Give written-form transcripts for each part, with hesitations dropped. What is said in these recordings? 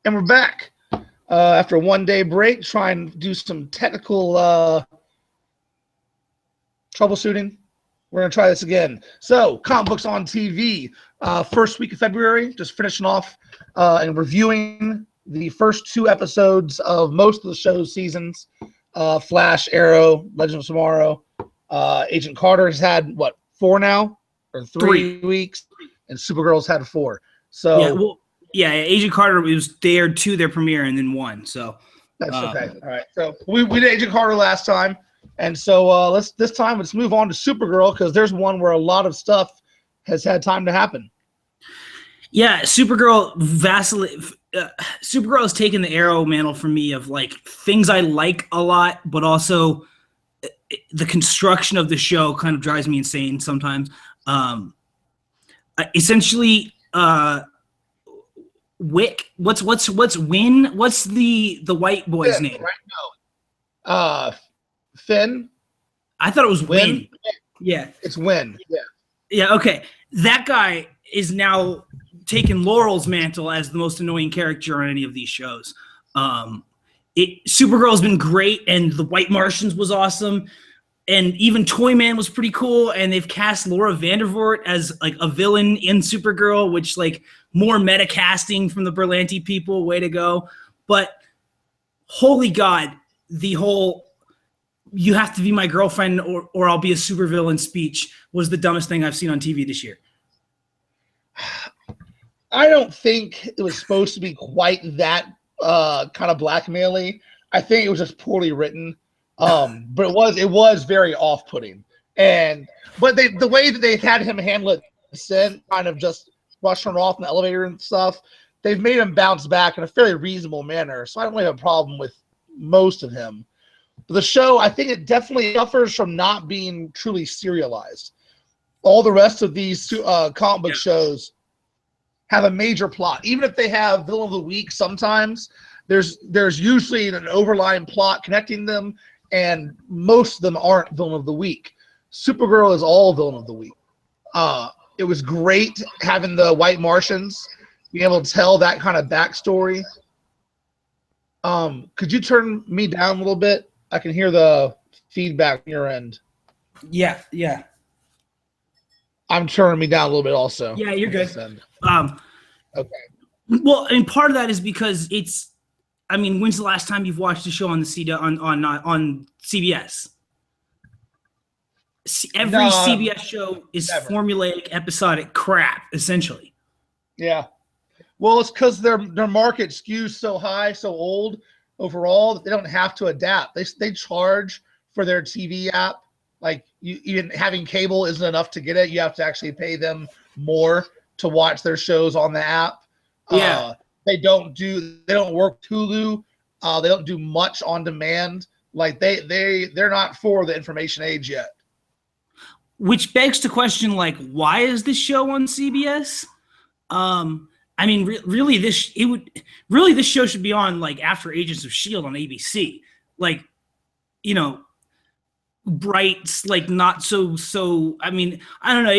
And we're back after a one-day break, trying to do some technical troubleshooting. We're going to try this again. So, Comic Books on TV, first week of February, just finishing off and reviewing the first 2 episodes of most of the show's seasons. Flash, Arrow, Legends of Tomorrow. Agent Carter has had, 4 now? Or 3 weeks? And Supergirl's had 4. So, Agent Carter was there to their premiere and then 1. So that's okay. All right. So we did Agent Carter last time, and so let's move on to Supergirl, because there's one where a lot of stuff has had time to happen. Yeah, Supergirl has taken the Arrow mantle from me of like things I like a lot, but also the construction of the show kind of drives me insane sometimes. Essentially. Wick, what's Win? What's the white boy's name? Right now, Finn. I thought it was Win. Yeah, it's Win. Yeah. Okay, that guy is now taking Laurel's mantle as the most annoying character on any of these shows. Supergirl's been great, and the White Martians was awesome, and even Toyman was pretty cool. And they've cast Laura Vandervoort as like a villain in Supergirl, which like. More meta casting from the Berlanti people, way to go. But holy God, the whole "you have to be my girlfriend or I'll be a supervillain" speech was the dumbest thing I've seen on TV this year. I don't think it was supposed to be quite that kind of blackmailing. I think it was just poorly written. But it was very off-putting. But the way that they had him handle it, kind of just rushing off in the elevator and stuff, they've made him bounce back in a fairly reasonable manner. So I don't really have a problem with most of him. But the show, I think it definitely suffers from not being truly serialized. All the rest of these comic book shows have a major plot. Even if they have villain of the week, sometimes there's usually an overlying plot connecting them, and most of them aren't villain of the week. Supergirl is all villain of the week. It was great having the White Martians, being able to tell that kind of backstory. Could you turn me down a little bit? I can hear the feedback on your end. Yeah. I'm turning me down a little bit also. Yeah, you're good. Okay. Well, and part of that is because when's the last time you've watched a show on on CBS? Every CBS show is formulaic, episodic crap, essentially. Yeah. Well, it's because their market skews so high, so old overall, that they don't have to adapt. They charge for their TV app. Like, even having cable isn't enough to get it. You have to actually pay them more to watch their shows on the app. Yeah. They don't work Hulu. They don't do much on demand. Like, they're not for the information age yet. Which begs to question, like, why is this show on CBS? Really, this show should be on like after Agents of S.H.I.E.L.D. on ABC. Like, bright, like not so. I don't know.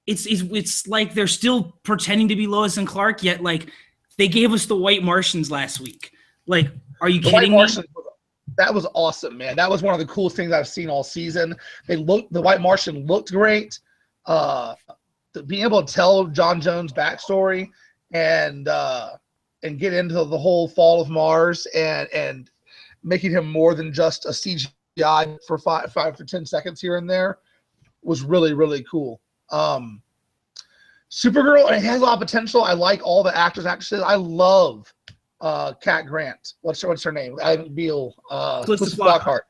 It's like they're still pretending to be Lois and Clark, yet like they gave us the White Martians last week. Like, are you kidding me? That was awesome, man. That was one of the coolest things I've seen all season. The White Martian looked great. Being able to tell John Jones' backstory and get into the whole fall of Mars and making him more than just a CGI for 5 to 10 seconds here and there was really, really cool. Supergirl, it has a lot of potential. I like all the actresses. I love Cat Grant. What's her name? Beale. Calista Flockhart.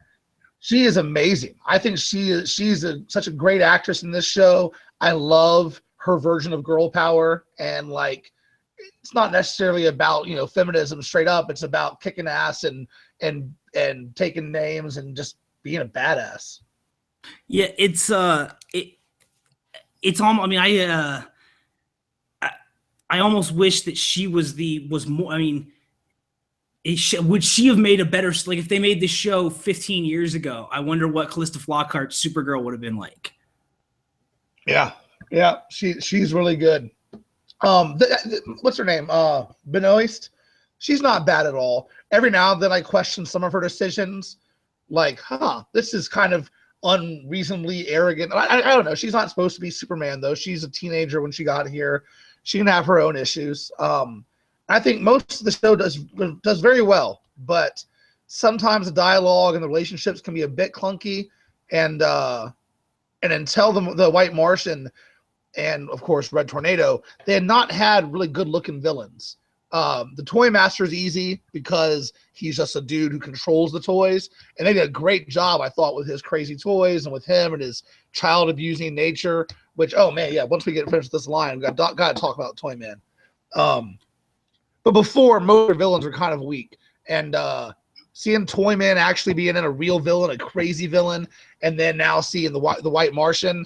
She is amazing. I think she's such a great actress in this show. I love her version of girl power, and like, it's not necessarily about feminism straight up. It's about kicking ass and taking names and just being a badass. Yeah, it's almost. I almost wish that she was more. Would she have made a better, like if they made this show 15 years ago? I wonder what Calista Flockhart's Supergirl would have been like. Yeah, she's really good. What's her name? Benoist. She's not bad at all. Every now and then I question some of her decisions. Like, this is kind of unreasonably arrogant. I don't know. She's not supposed to be Superman, though. She's a teenager when she got here. She can have her own issues. I think most of the show does very well, but sometimes the dialogue and the relationships can be a bit clunky. And until the White Martian and, of course, Red Tornado, they had not had really good-looking villains. The Toy Master is easy because he's just a dude who controls the toys, and they did a great job, I thought, with his crazy toys and with him and his child-abusing nature, which, oh, man, yeah, once we get finished with this line, we've got to talk about Toy Man. But before, most villains were kind of weak, and seeing Toy Man actually being in a real villain, a crazy villain, and then now seeing the White Martian,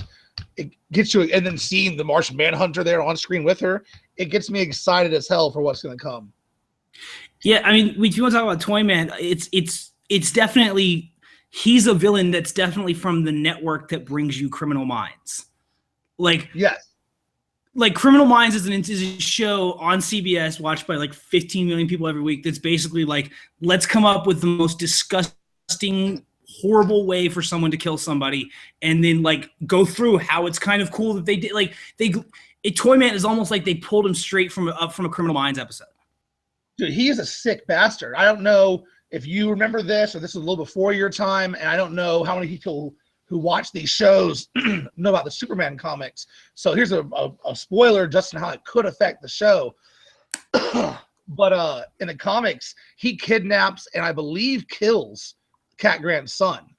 it gets you, and then seeing the Martian Manhunter there on screen with her, it gets me excited as hell for what's going to come. Yeah, I mean, if you want to talk about Toy Man, it's definitely, he's a villain that's definitely from the network that brings you Criminal Minds. Like, yes, like Criminal Minds is a show on CBS watched by like 15 million people every week. That's basically like, let's come up with the most disgusting, horrible way for someone to kill somebody, and then like go through how it's kind of cool that they did. Like Toy Man is almost like they pulled him straight from a Criminal Minds episode. Dude, he is a sick bastard. I don't know if you remember this, or this is a little before your time, and I don't know how many people who watch these shows know about the Superman comics. So here's a spoiler just on how it could affect the show. But in the comics, he kidnaps and I believe kills Cat Grant's son.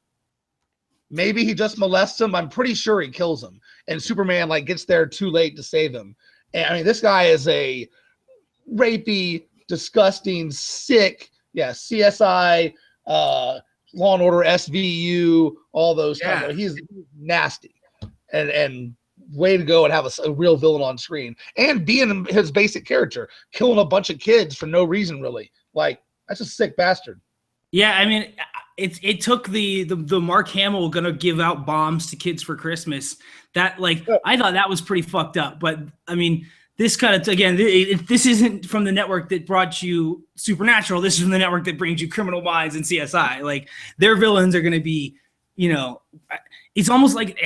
Maybe he just molests him. I'm pretty sure he kills him. And Superman like gets there too late to save him. And I mean, this guy is a rapey, disgusting, sick, CSI, Law and Order, SVU, all those kind of. He's nasty, and way to go and have a real villain on screen, and being his basic character, killing a bunch of kids for no reason, really. Like, that's a sick bastard. Yeah, I mean, it took the Mark Hamill gonna give out bombs to kids for Christmas. That I thought that was pretty fucked up. But I mean, this kind of, again, this isn't from the network that brought you Supernatural. This is from the network that brings you Criminal Minds and CSI. Like, their villains are going to be, it's almost like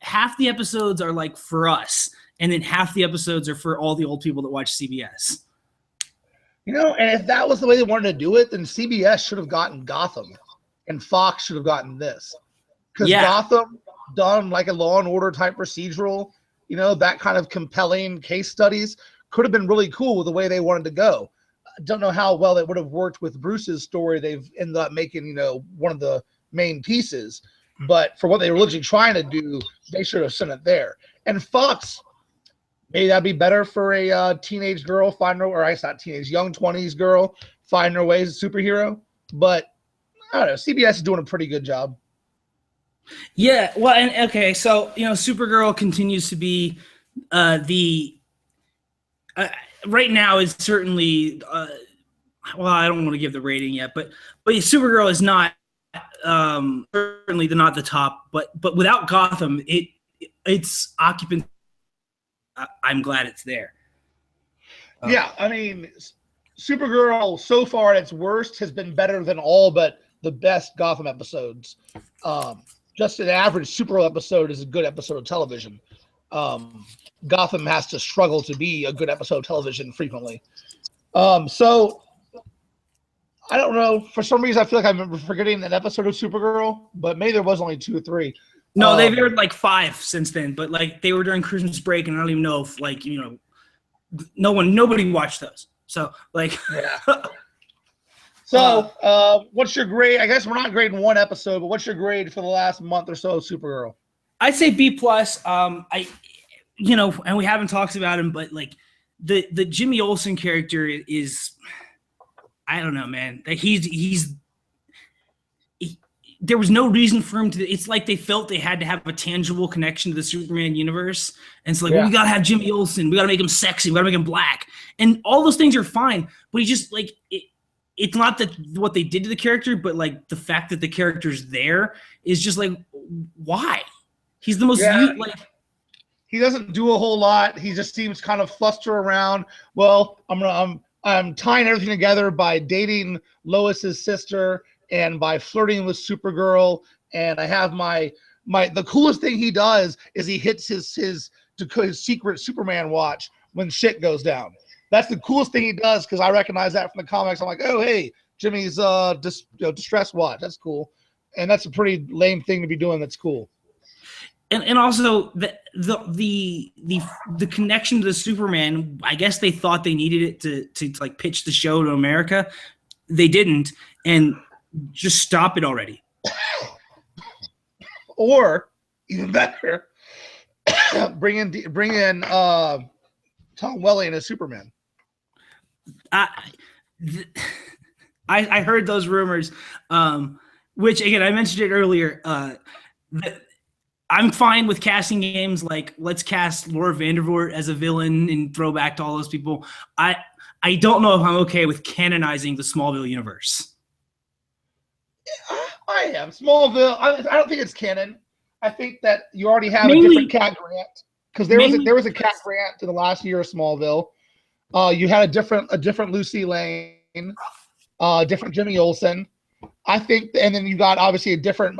half the episodes are like for us, and then half the episodes are for all the old people that watch CBS. And if that was the way they wanted to do it, then CBS should have gotten Gotham, and Fox should have gotten this. Because Gotham, done like a Law and Order type procedural, that kind of compelling case studies could have been really cool with the way they wanted to go. I don't know how well it would have worked with Bruce's story. They've ended up making, one of the main pieces. But for what they were literally trying to do, they should have sent it there. And Fox, maybe that'd be better for a teenage girl finding her, or I guess not teenage, young 20s girl finding her way as a superhero. But I don't know. CBS is doing a pretty good job. Yeah, well, and okay, so Supergirl continues to be right now is certainly well, I don't want to give the rating yet, but Supergirl is not certainly not the top, but without Gotham, it's occupant. I'm glad it's there. Yeah, I mean, Supergirl so far at its worst has been better than all but the best Gotham episodes. Just an average Supergirl episode is a good episode of television. Gotham has to struggle to be a good episode of television frequently. So I don't know. For some reason, I feel like I'm forgetting an episode of Supergirl, but maybe there was only 2 or 3. No, they've aired like 5 since then, but like they were during Christmas break, and I don't even know if nobody watched those. So like, yeah. So, what's your grade? I guess we're not grading one episode, but what's your grade for the last month or so of Supergirl? I'd say B+. And we haven't talked about him, but like the Jimmy Olsen character is, I don't know, man. Like there was no reason for him to. It's like they felt they had to have a tangible connection to the Superman universe, and it's like, well, we gotta have Jimmy Olsen. We gotta make him sexy. We gotta make him black, and all those things are fine. But he just like it. It's not that what they did to the character, but like the fact that the character's there is just like, why? He's the most he doesn't do a whole lot. He just seems kind of fluster around. Well, I'm tying everything together by dating Lois's sister and by flirting with Supergirl. And I have the coolest thing he does is he hits his secret Superman watch when shit goes down. That's the coolest thing he does because I recognize that from the comics. I'm like, oh hey, Jimmy's distress watch. That's cool, and that's a pretty lame thing to be doing. That's cool. And also the connection to the Superman. I guess they thought they needed it to like pitch the show to America. They didn't, and just stop it already. Or even better, bring in Tom Welling as Superman. I heard those rumors, which again I mentioned it earlier. I'm fine with casting games like let's cast Laura Vandervoort as a villain and throw back to all those people. I don't know if I'm okay with canonizing the Smallville universe. I am Smallville. I don't think it's canon. I think that you already have a different Cat Grant because there was a Cat Grant to the last year of Smallville. You had a different Lucy Lane, different Jimmy Olsen. I think, and then you got obviously a different.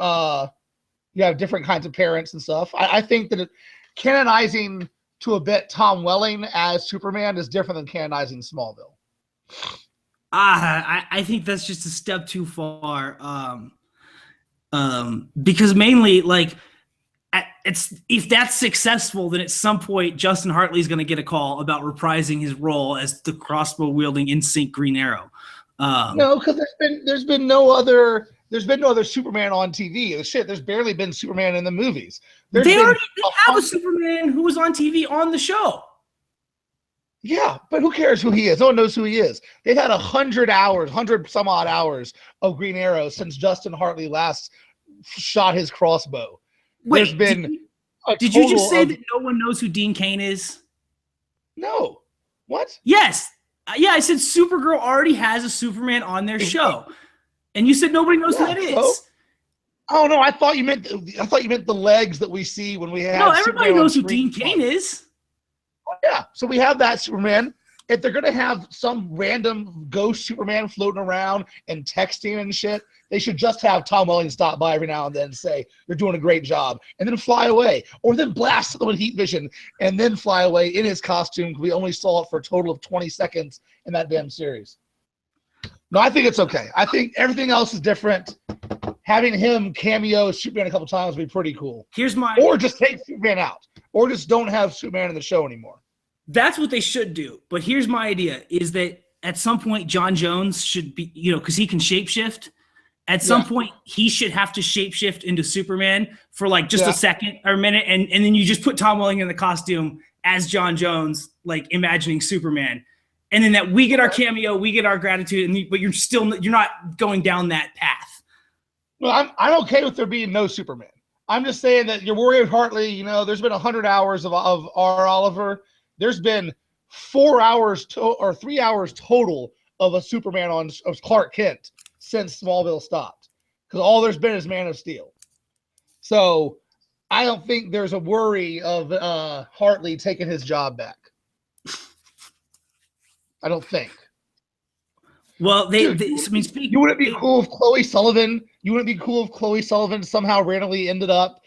You have different kinds of parents and stuff. I think that canonizing to a bit Tom Welling as Superman is different than canonizing Smallville. I think that's just a step too far. Because mainly like if that's successful, then at some point Justin Hartley's going to get a call about reprising his role as the crossbow wielding in sync Green Arrow. No, because there's been no other Superman on TV. Shit, there's barely been Superman in the movies. They have a Superman who was on TV on the show. Yeah, but who cares who he is? No one knows who he is. They've had 100 some odd hours of Green Arrow since Justin Hartley last shot his crossbow. Wait, did you just say that no one knows who Dean Cain is? No. What? Yes. Yeah, I said Supergirl already has a Superman on their show. And you said nobody knows who that is. So? Oh no, I thought you meant the legs that we see when we have. No, everybody knows who Dean Cain is. Yeah, so we have that Superman. If they're gonna have some random ghost Superman floating around and texting and shit, they should just have Tom Welling stop by every now and then and say, "You're doing a great job," and then fly away, or then blast them with heat vision and then fly away in his costume. We only saw it for a total of 20 seconds in that damn series. No, I think it's okay. I think everything else is different. Having him cameo Superman a couple times would be pretty cool. Or just take Superman out. Or just don't have Superman in the show anymore. That's what they should do. But here's my idea, is that at some point John Jones should be, because he can shapeshift. At some point, he should have to shapeshift into Superman for like just a second or a minute. And then you just put Tom Welling in the costume as John Jones, like imagining Superman. And then that we get our cameo, we get our gratitude, but you're not going down that path. Well, I'm okay with there being no Superman. I'm just saying that you're worried Hartley. There's been 100 hours of R. Oliver. There's been 4 hours or 3 hours total of a Superman of Clark Kent since Smallville stopped, because all there's been is Man of Steel. So I don't think there's a worry of Hartley taking his job back. I don't think. Well, you wouldn't be cool if Chloe Sullivan. You wouldn't be cool if Chloe Sullivan somehow randomly ended up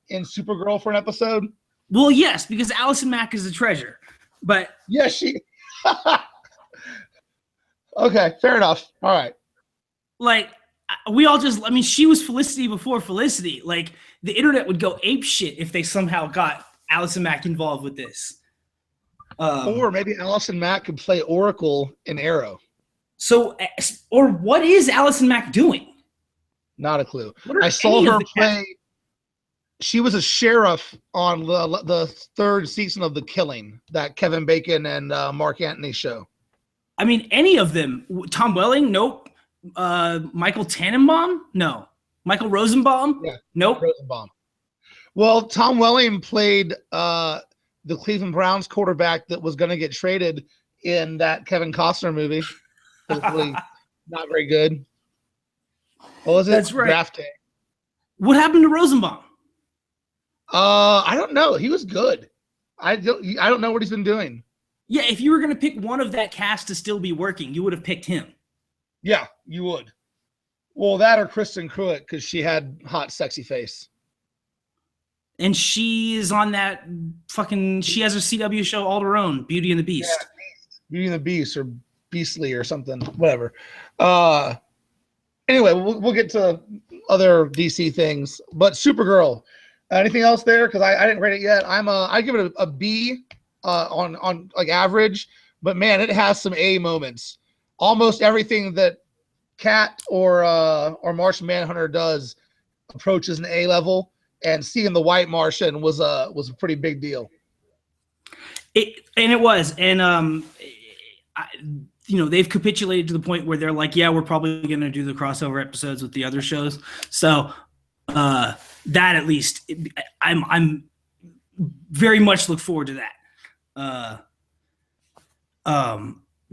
in Supergirl for an episode. Well, yes, because Allison Mack is a treasure. But yeah, she. Okay, fair enough. All right. Like we all she was Felicity before Felicity. Like the internet would go ape shit if they somehow got Allison Mack involved with this. Or maybe Allison Mack could play Oracle in Arrow. So, or what is Allison Mack doing? Not a clue. I saw her play. She was a sheriff on the third season of The Killing, that Kevin Bacon and Mark Antony show. I mean, any of them. Tom Welling? Nope. Michael Tannenbaum? No. Michael Rosenbaum? Yeah. Nope. Rosenbaum. Well, Tom Welling played the Cleveland Browns quarterback that was going to get traded in that Kevin Costner movie. Hopefully not very good. What was it? That's right. Draft Day. What happened to Rosenbaum? I don't know. He was good. I don't know what he's been doing. Yeah, if you were going to pick one of that cast to still be working, you would have picked him. Yeah, you would. Well, that or Kristen Cruitt, because she had hot, sexy face. And she is on that fucking, she has a CW show all her own, Beauty and the Beast. Yeah, Beauty and the Beast or Beastly or something, whatever. Anyway, we'll get to other DC things, but Supergirl. Anything else there? Because I didn't rate it yet. I give it a B on like average, but man, it has some A moments. Almost everything that Cat or Martian Manhunter does approaches an A level, and seeing the White Martian was a pretty big deal. It was, and they've capitulated to the point where they're like, yeah, we're probably going to do the crossover episodes with the other shows. So that at least, I'm very much look forward to that.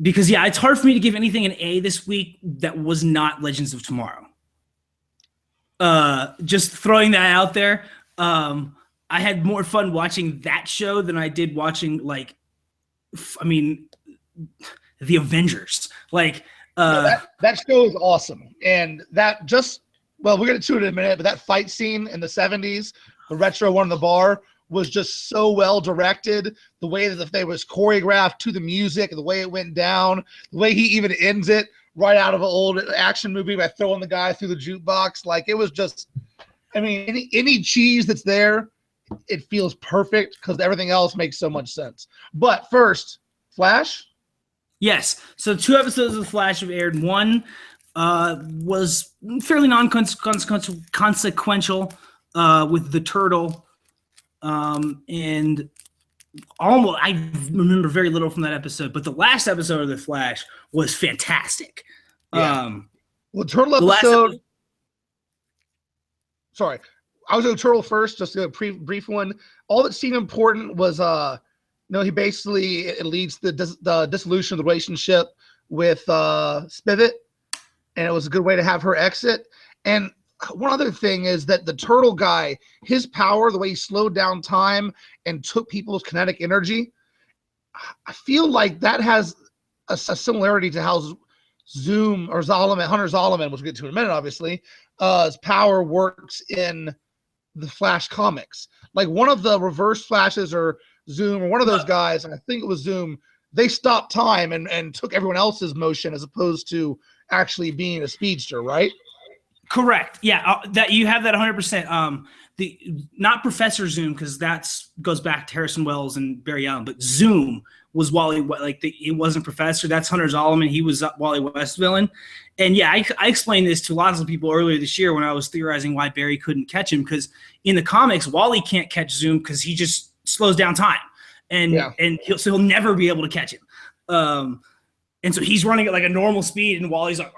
Because yeah, it's hard for me to give anything an A this week that was not Legends of Tomorrow. Just throwing that out there. I had more fun watching that show than I did watching the Avengers. That show is awesome, and that we're gonna do it in a minute, but that fight scene in the 70s, the retro one in the bar, was just so well directed. The way that they was choreographed to the music, the way it went down, the way he even ends it right out of an old action movie by throwing the guy through the jukebox. Like, it was just, any cheese that's there, it feels perfect because everything else makes so much sense. But first, Flash. Yes. So 2 episodes of The Flash have aired. One was fairly non-consequential with the Turtle. And almost, I remember very little from that episode, but the last episode of The Flash was fantastic. Yeah. Turtle episode. Sorry, I was going to Turtle first, just a brief one. All that seemed important was, he basically, it leads the dissolution of the relationship with Spivot, and it was a good way to have her exit. And one other thing is that the Turtle guy, his power, the way he slowed down time and took people's kinetic energy, I feel like that has a similarity to how Zoom or Hunter Zolomon, which we'll get to in a minute, obviously, his power works in the Flash comics. Like, one of the Reverse Flashes or Zoom or one of those guys, and I think it was Zoom, they stopped time and took everyone else's motion as opposed to actually being a speedster, right? Correct. Yeah, that you have that 100%. Not Professor Zoom, because goes back to Harrison Wells and Barry Allen, but Zoom was Wally. It wasn't Professor. That's Hunter Zolomon. He was Wally West villain. And yeah, I explained this to lots of people earlier this year when I was theorizing why Barry couldn't catch him, because in the comics, Wally can't catch Zoom because he just slows down time, and he'll never be able to catch him. And so he's running at like a normal speed, and Wally's like,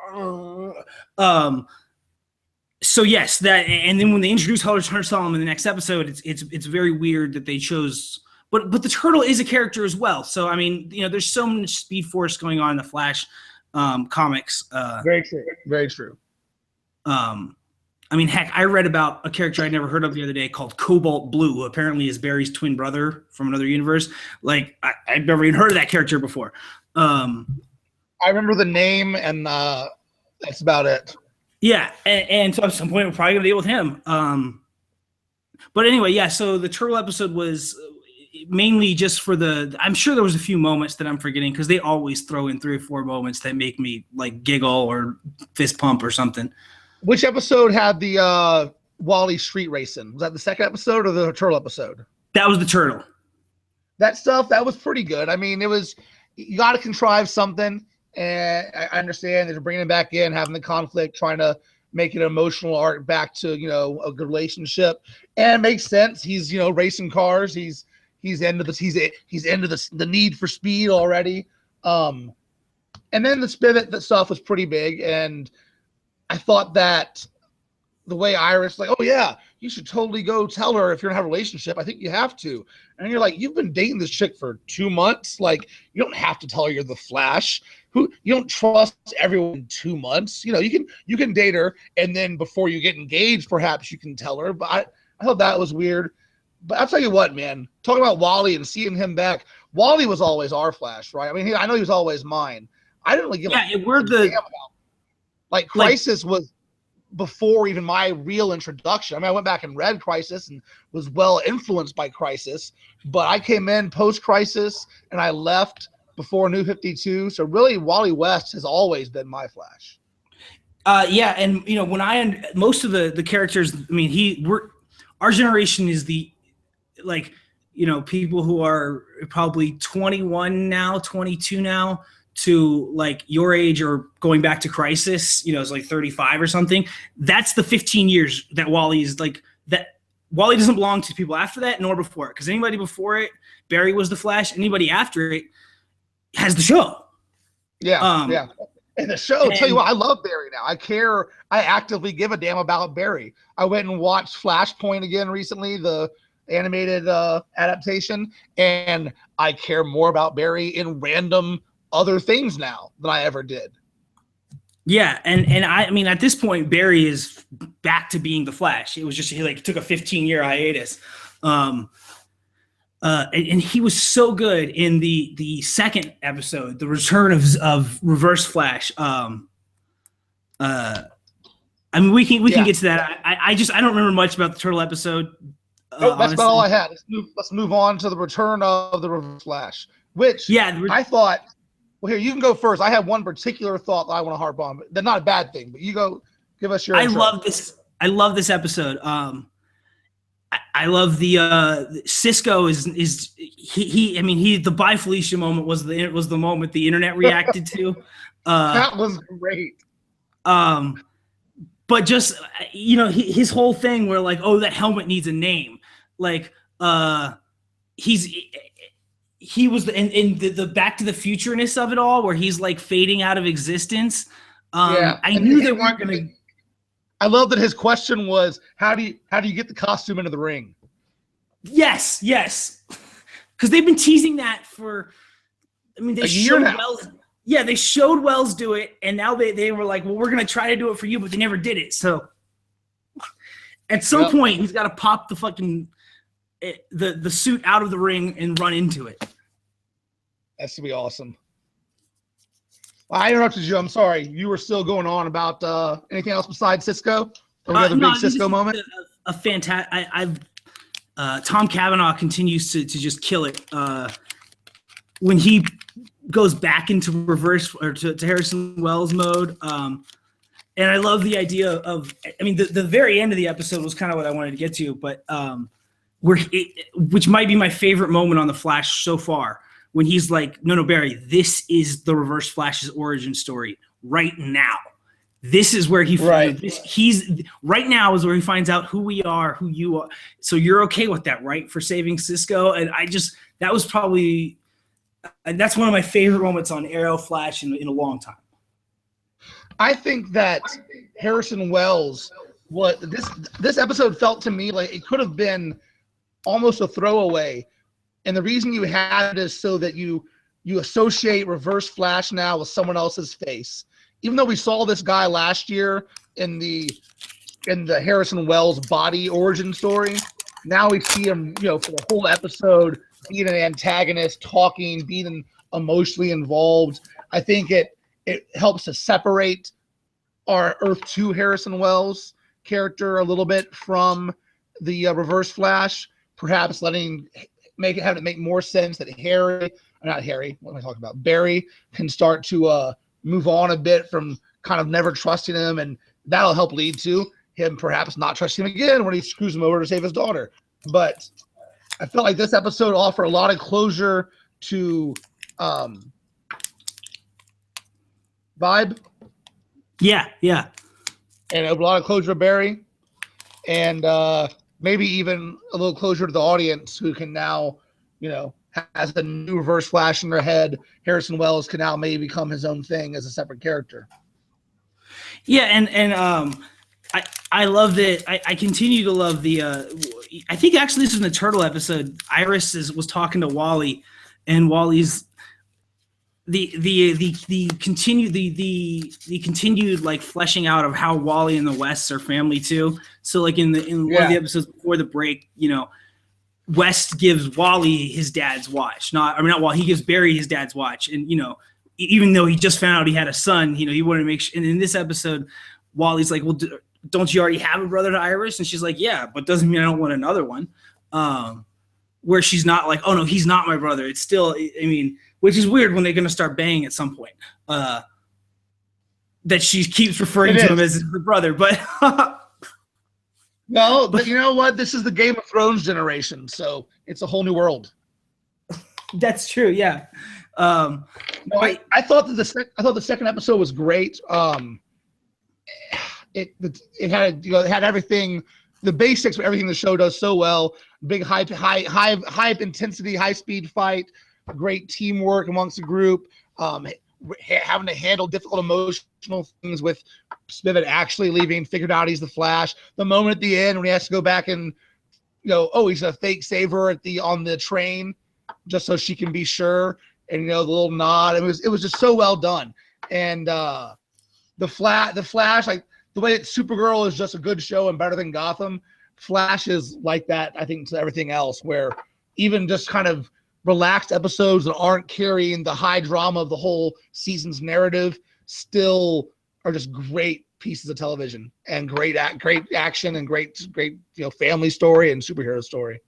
so yes, that, and then when they introduce Hunter Zolomon in the next episode, it's very weird that they chose, but the Turtle is a character as well. So there's so much Speed Force going on in the Flash comics. Very true. Very true. Heck, I read about a character I'd never heard of the other day called Cobalt Blue, who apparently is Barry's twin brother from another universe. Like, I've never even heard of that character before. I remember the name, and that's about it. Yeah, and so at some point we're probably gonna deal with him. But anyway, yeah. So the Turtle episode was mainly just for I'm sure there was a few moments that I'm forgetting, because they always throw in 3 or 4 moments that make me like giggle or fist pump or something. Which episode had the Wally street racing? Was that the second episode or the Turtle episode? That was the Turtle. That stuff, that was pretty good. It was, you got to contrive something. And I understand they're bringing him back in, having the conflict, trying to make an emotional arc back to, a good relationship. And it makes sense. He's, racing cars. He's into this. He's into the need for speed already. And then the Spivot stuff was pretty big. And I thought that the way Iris, like, oh yeah, you should totally go tell her if you're gonna have a relationship. I think you have to. And you're like, you've been dating this chick for 2 months. Like, you don't have to tell her you're the Flash. You don't trust everyone in 2 months. You can date her, and then before you get engaged, perhaps you can tell her. But I thought that was weird. But I'll tell you what, man. Talking about Wally and seeing him back, Wally was always our Flash, right? I mean, I know he was always mine. I didn't really give a damn about. Like Crisis was before even my real introduction. I mean, I went back and read Crisis and was well influenced by Crisis, but I came in post-Crisis and I left before New 52. So really, Wally West has always been my Flash. Yeah, and you know, when most of the characters, I mean, our generation is the, like, you know, people who are probably 21 now, 22 now, to like your age or going back to Crisis, you know, it's like 35 or something. That's the 15 years that Wally is like, that Wally doesn't belong to people after that nor before it. Because anybody before it, Barry was the Flash. Anybody after it has the show. Yeah, yeah. And the show, tell you what, I love Barry now. I actively give a damn about Barry. I went and watched Flashpoint again recently, the animated adaptation, and I care more about Barry in random other things now than I ever did. Yeah, and I mean, at this point, Barry is back to being the Flash. It was just, he like took a 15-year hiatus. And he was so good in the second episode, the return of Reverse Flash. I mean, we can get to that. I don't remember much about the Turtle episode. Nope, that's about all I had. Let's move on to the return of the Reverse Flash, which I thought. Well, here, you can go first. I have one particular thought that I want to harp on, but they're not a bad thing. But you go, give us your. Intro. I love this episode. I love the Cisco is he. I mean, the Bye Felicia moment was the moment the internet reacted to. That was great. But just, you know, his whole thing where like, oh, that helmet needs a name. Like, he was in the Back to the Future-ness of it all, where he's like fading out of existence. I knew they weren't going to. I love that his question was, how do you get the costume into the ring? Yes, because they've been teasing that for. I mean, they showed Wells. Yeah, they showed Wells do it, and now they were like, well, we're going to try to do it for you, but they never did it. So at some point, he's got to pop the fucking the suit out of the ring and run into it. That's to be awesome. Well, I interrupted you. I'm sorry. You were still going on about anything else besides Cisco? Or another big Cisco moment? A fantastic. Tom Cavanaugh continues to just kill it. When he goes back into reverse or to Harrison Wells mode. And I love the idea of, I mean, the very end of the episode was kind of what I wanted to get to, but which might be my favorite moment on The Flash so far, when he's like, no, Barry, this is the Reverse Flash's origin story right now. This is where he's right now is where he finds out who we are, who you are. So you're okay with that, right? For saving Cisco. And that was probably, that's one of my favorite moments on Arrow Flash in a long time. I think that Harrison Wells, this episode felt to me like it could have been almost a throwaway. And the reason you had it is so that you associate Reverse Flash now with someone else's face. Even though we saw this guy last year in the Harrison Wells body origin story, now we see him, you know, for the whole episode being an antagonist, talking, being emotionally involved. I think it helps to separate our Earth 2 Harrison Wells character a little bit from the Reverse Flash, perhaps having it make more sense that Barry can start to move on a bit from kind of never trusting him, and that'll help lead to him perhaps not trusting him again when he screws him over to save his daughter. But I felt like this episode offered a lot of closure to Vibe. Yeah. And a lot of closure to Barry. And maybe even a little closure to the audience, who can now, you know, has a new Reverse Flash in their head. Harrison Wells can now maybe become his own thing as a separate character. Yeah, and I love that. I continue to love the. I think actually this was in the Turtle episode. Iris was talking to Wally, and Wally's the continued like fleshing out of how Wally and the Wests are family too. So like in one of the episodes before the break, you know, West gives Wally his dad's watch. Not Wally. He gives Barry his dad's watch, and even though he just found out he had a son, he wanted to make sure. And in this episode, Wally's like, "Well, don't you already have a brother to Iris?" And she's like, "Yeah, but doesn't mean I don't want another one." Where she's not like, "Oh no, he's not my brother." It's still, which is weird when they're going to start banging at some point. That she keeps referring to him as her brother, but no, but you know what? This is the Game of Thrones generation, so it's a whole new world. That's true, yeah. No, I thought that the second episode was great. It had it had everything, the basics of everything the show does so well. Big high intensity, high speed fight, great teamwork amongst the group. Having to handle difficult emotional things with Spivet actually leaving, figured out he's the Flash. The moment at the end when he has to go back and he's a fake saver on the train just so she can be sure, and the little nod. It was just so well done. And the Flash, like the way that Supergirl is just a good show and better than Gotham, Flash is like that, I think, to everything else, where even just kind of relaxed episodes that aren't carrying the high drama of the whole season's narrative still are just great pieces of television and great action and great family story and superhero story.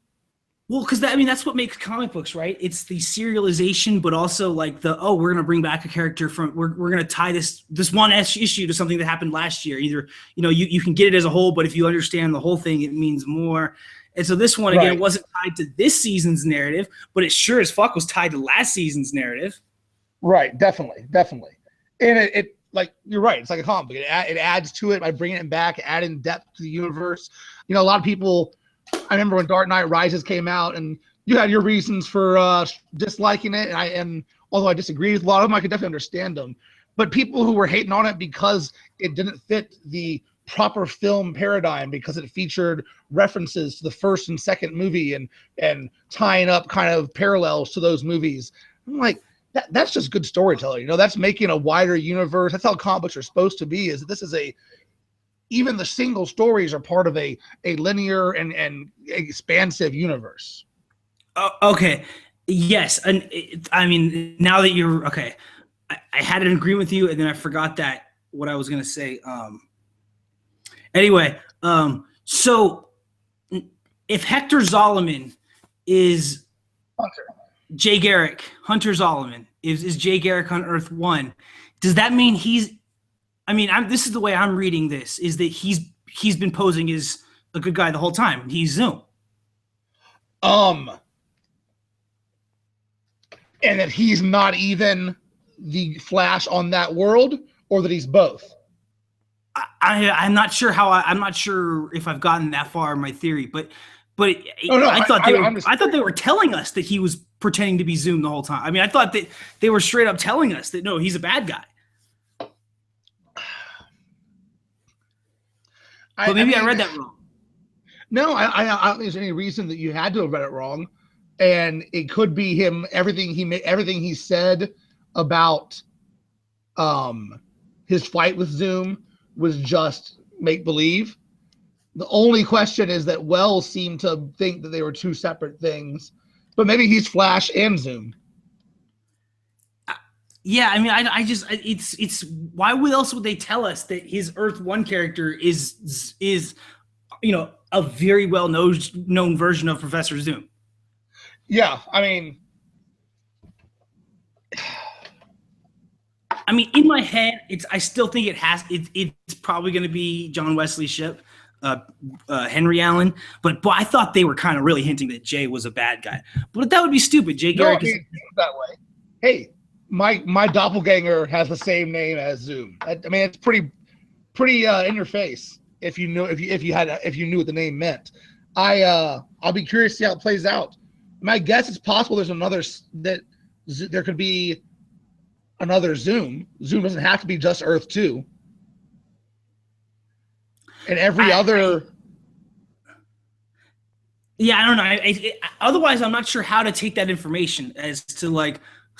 Well, because that's what makes comic books, right? It's the serialization, but also like we're gonna bring back a character from we're gonna tie this one issue to something that happened last year. Either you can get it as a whole, but if you understand the whole thing, it means more. And so this one, again, wasn't tied to this season's narrative, but it sure as fuck was tied to last season's narrative. Right, definitely. And it like, you're right, it's like a comic book. It adds to it by bringing it back, adding depth to the universe. A lot of people, I remember when Dark Knight Rises came out, and you had your reasons for disliking it, and although I disagreed with a lot of them, I could definitely understand them. But people who were hating on it because it didn't fit the proper film paradigm, because it featured references to the first and second movie and tying up kind of parallels to those movies. I'm like, that's just good storytelling. That's making a wider universe. That's how comic books are supposed to be, is that this is even the single stories are part of a linear and expansive universe. Okay. Yes. And now that you're okay, I had an agreement with you, and then I forgot what I was going to say. Anyway, so if Hector Zolomon is Hunter, Jay Garrick, Hunter Zolomon is Jay Garrick on Earth 1, does that mean this is the way I'm reading this, is that he's been posing as a good guy the whole time. He's Zoom. And that he's not even the Flash on that world, or that he's both. I'm not sure I'm not sure if I've gotten that far in my theory, but I thought they were telling us that he was pretending to be Zoom the whole time. I thought that they were straight up telling us that no, he's a bad guy. But maybe I read that wrong. No, I don't think there's any reason that you had to have read it wrong, and it could be him. Everything he said about his fight with Zoom was just make believe. The only question is that Wells seemed to think that they were two separate things, but maybe he's Flash and Zoom. Yeah, it's why else would they tell us that his Earth 1 character is a very well known version of Professor Zoom? Yeah, in my head, I still think it's probably going to be John Wesley Shipp, Henry Allen, but I thought they were kind of really hinting that Jay was a bad guy. But that would be stupid. Jay Garrick is that way. Hey, my doppelganger has the same name as Zoom. It's pretty in your face if you knew what the name meant. I'll be curious to see how it plays out. My guess is possible there's another that there could be another Zoom. Zoom doesn't have to be just Earth 2. And every other. Yeah, I don't know. Otherwise, I'm not sure how to take that information as to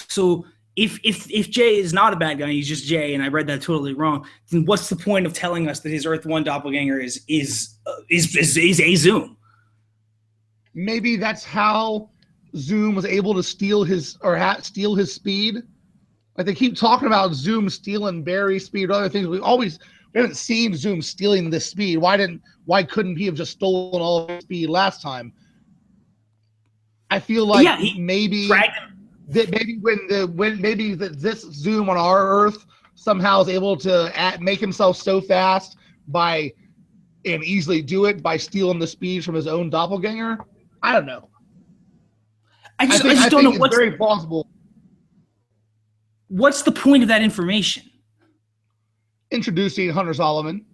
so if Jay is not a bad guy, he's just Jay, and I read that totally wrong, then what's the point of telling us that his Earth 1 doppelganger is a Zoom? maybe that's how Zoom was able to steal his speed. Like they keep talking about Zoom stealing Barry's speed or other things. We haven't seen Zoom stealing this speed. Why couldn't he have just stolen all of his speed last time? I feel like maybe this Zoom on our Earth somehow is able to make himself so fast and easily do it by stealing the speed from his own doppelganger. I don't know. I just don't know what's very plausible. What's the point of that information? Introducing Hunter Solomon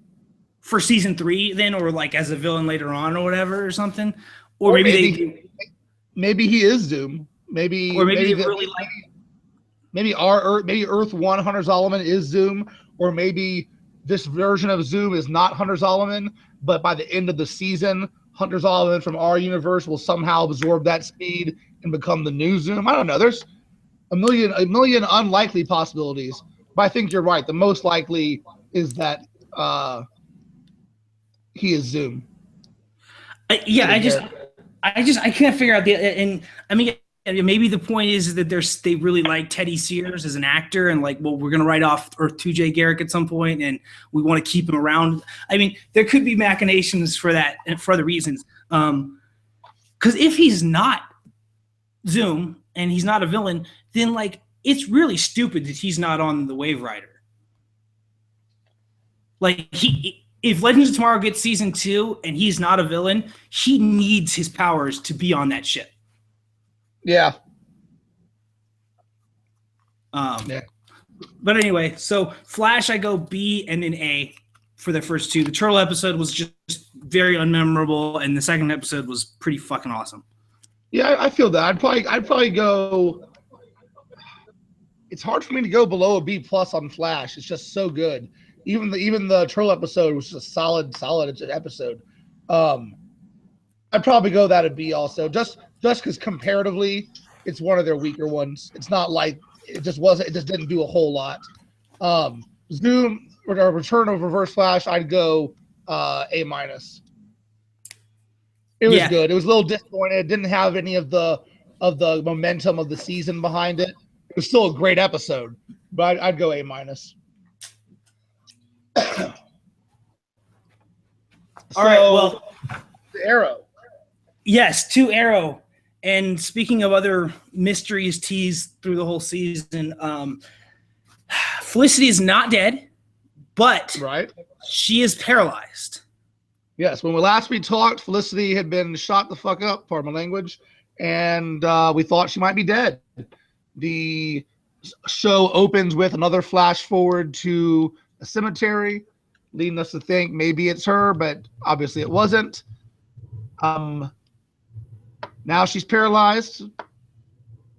for season 3, then, or like as a villain later on, or whatever, or something, or maybe he is Zoom. Maybe Earth 1 Hunter Solomon is Zoom, or maybe this version of Zoom is not Hunter Solomon, but by the end of the season, Hunter Solomon from our universe will somehow absorb that speed and become the new Zoom. I don't know. There's a million unlikely possibilities, but I think you're right. The most likely is that he is Zoom. I can't figure out maybe the point is that they really like Teddy Sears as an actor, and like, well, we're gonna write off Earth 2J Garrick at some point, and we want to keep him around. I mean, there could be machinations for that and for other reasons. Because if he's not Zoom and he's not a villain, then like it's really stupid that he's not on the Wave Rider. Like if Legends of Tomorrow gets season 2 and he's not a villain, he needs his powers to be on that ship. Yeah. But anyway, so Flash, I go B and then A for the first 2. The Turtle episode was just very unmemorable, and the second episode was pretty fucking awesome. Yeah, I feel that. I'd probably go. It's hard for me to go below a B+ on Flash. It's just so good. Even the Turtle episode was just a solid episode. I'd probably go that a B also, just because comparatively, it's one of their weaker ones. It's not like it just didn't do a whole lot. Zoom or Return of Reverse Flash, I'd go A-. It was good. It was a little disappointed. It didn't have any of the momentum of the season behind it. It was still a great episode, but I'd go A-. All right, well, Arrow. Yes, to Arrow. And speaking of other mysteries teased through the whole season, Felicity is not dead, but she is paralyzed. Yes, when we talked, Felicity had been shot the fuck up, pardon my language, and we thought she might be dead. The show opens with another flash forward to a cemetery, leading us to think maybe it's her, but obviously it wasn't. Now she's paralyzed.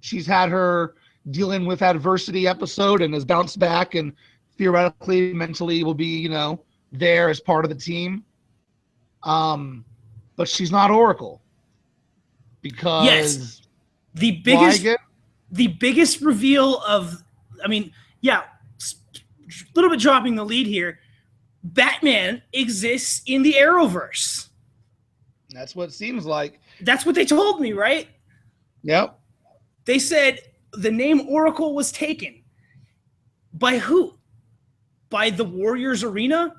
She's had her dealing with adversity episode and has bounced back, and theoretically, mentally will be, there as part of the team. But she's not Oracle because the biggest reveal of, a little bit dropping the lead here. Batman exists in the Arrowverse. That's what it seems like. That's what they told me, right? Yep. They said the name Oracle was taken. By who? By the Warriors Arena?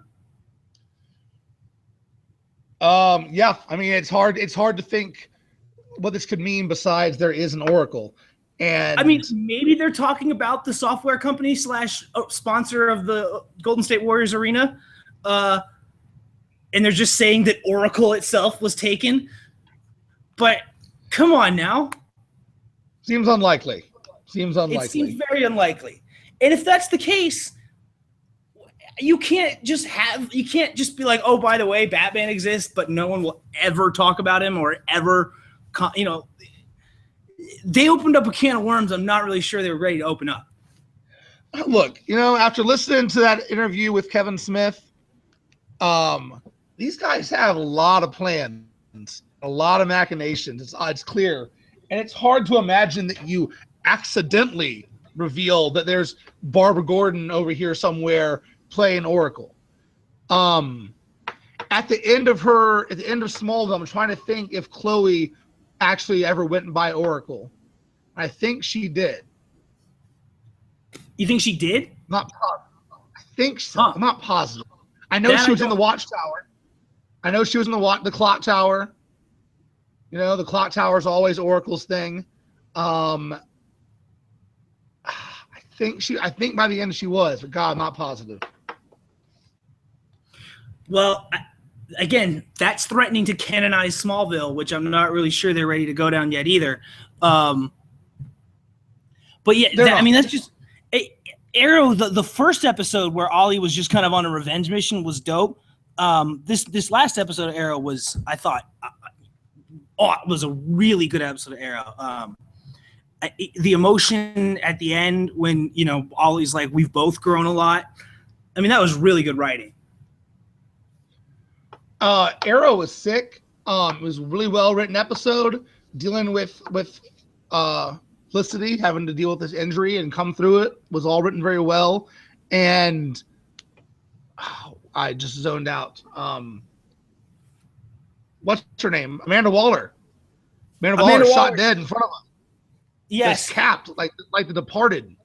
Yeah. It's hard to think what this could mean besides there is an Oracle. And maybe they're talking about the software company / sponsor of the Golden State Warriors Arena. And they're just saying that Oracle itself was taken. But come on now. Seems unlikely. It seems very unlikely. And if that's the case, you can't just be like, oh, by the way, Batman exists, but no one will ever talk about him or ever, they opened up a can of worms I'm not really sure they were ready to open up. Look, after listening to that interview with Kevin Smith, these guys have a lot of plans, a lot of machinations. It's clear. And it's hard to imagine that you accidentally reveal that there's Barbara Gordon over here somewhere playing Oracle. At the end of Smallville, I'm trying to think if Chloe actually ever went by Oracle. I think she did. You think she did? Not positive. I think so. Huh. I'm not positive. I know she was in the Watchtower. I know she was in the clock tower. You know, the clock tower is always Oracle's thing. I think by the end she was, but God, I'm not positive. Well, again, that's threatening to canonize Smallville, which I'm not really sure they're ready to go down yet either. But yeah, that's just Arrow. The first episode where Ollie was just kind of on a revenge mission was dope. This last episode of Arrow was, I thought, it was a really good episode of Arrow. The emotion at the end when, you know, Ollie's like, we've both grown a lot. I mean, that was really good writing. Arrow was sick. It was a really well written episode dealing with Felicity having to deal with this injury and come through it. Was all written very well. And I just zoned out. What's her name? Amanda Waller. Amanda Waller shot dead in front of us. Yes. Just capped like The Departed.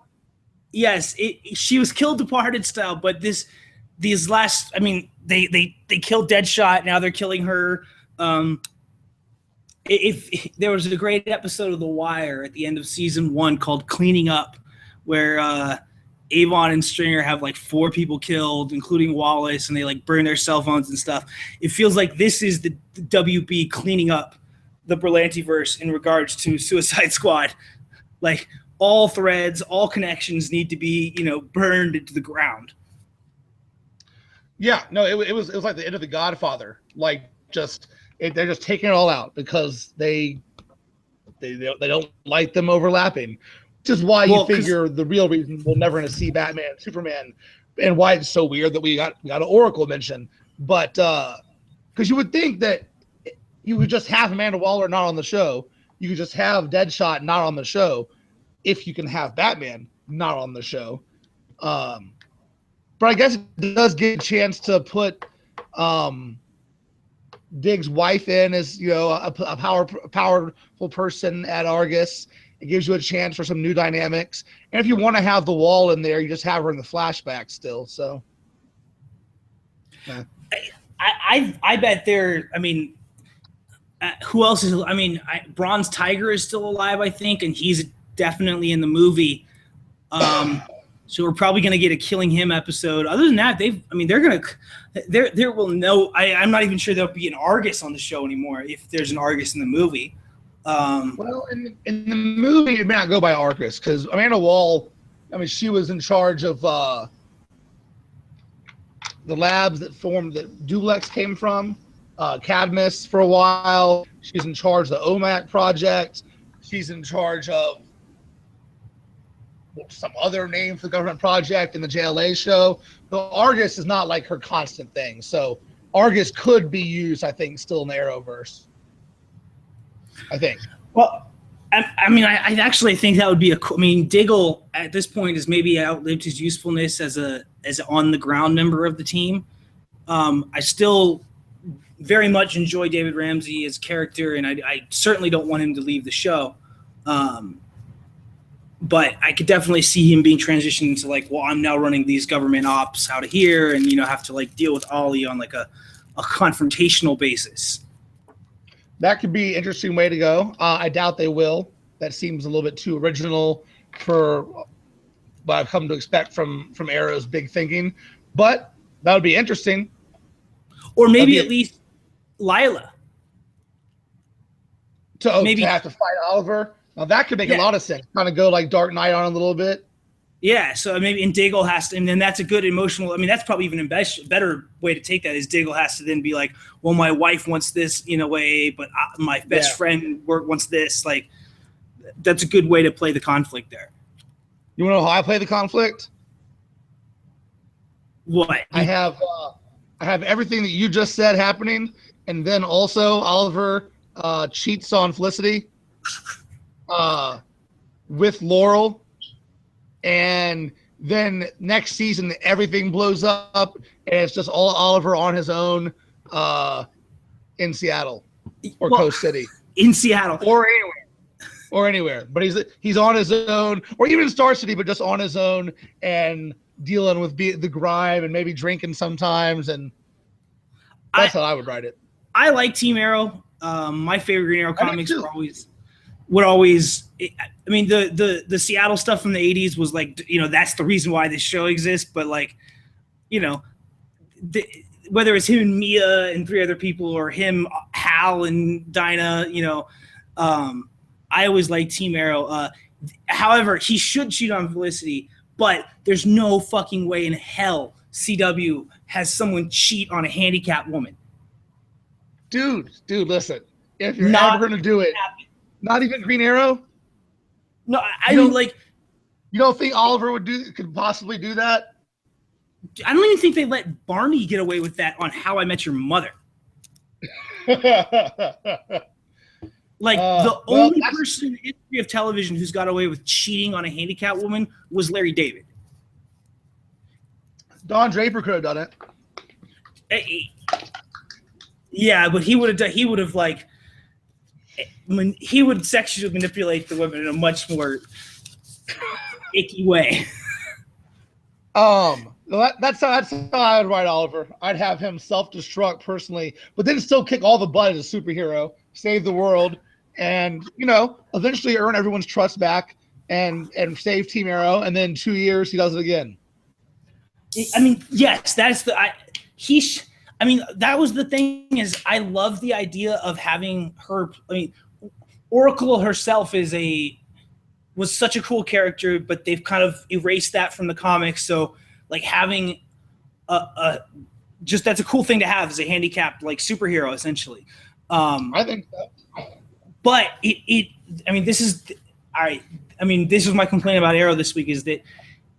Yes, she was killed Departed style, but these last, I mean, they killed Deadshot. Now they're killing her. If there was a great episode of The Wire at the end of season 1 called "Cleaning Up," where Avon and Stringer have like 4 people killed, including Wallace, and they like burn their cell phones and stuff. It feels like this is the WB cleaning up the Berlantiverse in regards to Suicide Squad. Like all threads, all connections need to be, you know, burned into the ground. Yeah, no, it was like the end of The Godfather. Like they're just taking it all out because they don't like them overlapping. Which is why you figure the real reason we're never going to see Batman and Superman, and why it's so weird that we got an Oracle mention. But because you would think that you would just have Amanda Waller not on the show, you could just have Deadshot not on the show, if you can have Batman not on the show. But I guess it does get a chance to put Diggs' wife in as, you know, a powerful person at Argus. It gives you a chance for some new dynamics. And if you want to have the Wall in there, you just have her in the flashback still. So, yeah. I bet there. I mean, who else is? I mean, Bronze Tiger is still alive, I think, and he's definitely in the movie. So we're probably going to get a Killing Him episode. Other than that, there will no. I'm not even sure there'll be an Argus on the show anymore if there's an Argus in the movie. Well, in the movie, it may not go by Argus because Amanda Waller, I mean, she was in charge of the labs that Duplex came from, Cadmus for a while. She's in charge of the OMAC project. She's in charge of some other name for the government project in the JLA show. The Argus is not like her constant thing. So Argus could be used, I think, still in the Arrowverse. I think. Well, I mean, I actually think that would be I mean, Diggle at this point has maybe outlived his usefulness as an on the ground member of the team. I still very much enjoy David Ramsey as character, and I certainly don't want him to leave the show. But I could definitely see him being transitioned into like, well, I'm now running these government ops out of here, and, you know, have to like deal with Ollie on like a confrontational basis. That could be an interesting way to go. I doubt they will. That seems a little bit too original for what I've come to expect from Arrow's big thinking. But that would be interesting. Or maybe at least Lila. To have to fight Oliver. Now that could make a lot of sense. Kind of go like Dark Knight on a little bit. Yeah, so maybe Diggle has to, and then that's a good emotional. I mean, that's probably even a better way to take that is Diggle has to then be like, well, my wife wants this in a way, but my best friend wants this. Like, that's a good way to play the conflict there. You want to know how I play the conflict? What? I have everything that you just said happening, and then also Oliver cheats on Felicity with Laurel. And then next season, everything blows up, and it's just all Oliver on his own in Seattle or Coast City. in Seattle or anywhere. But he's on his own, or even in Star City, but just on his own and dealing with the grime and maybe drinking sometimes. And that's how I would write it. I like Team Arrow. My favorite Green Arrow comics would always. I mean, the Seattle stuff from the '80s was like, that's the reason why this show exists. But like, whether it's him and Mia and 3 other people, or him, Hal and Dinah, I always like Team Arrow. However, he should cheat on Felicity, but there's no fucking way in hell CW has someone cheat on a handicapped woman. Dude, listen. If you're ever going to do it, not even Green Arrow? No, I mean, like... You don't think Oliver could possibly do that? I don't even think they let Barney get away with that on How I Met Your Mother. Like, the only person in the history of television who's got away with cheating on a handicapped woman was Larry David. Don Draper could have done it. Yeah, but he would have like, he would sexually manipulate the women in a much more icky way. That's how I would write Oliver. I'd have him self-destruct personally, but then still kick all the butt as a superhero, save the world, and eventually earn everyone's trust back and save Team Arrow. And then 2 years he does it again. I mean, yes, that's that was the thing, is I love the idea of having her. I mean, Oracle herself was such a cool character, but they've kind of erased that from the comics. So like having that's a cool thing to have as a handicapped like superhero, essentially. I think so. But this is my complaint about Arrow this week, is that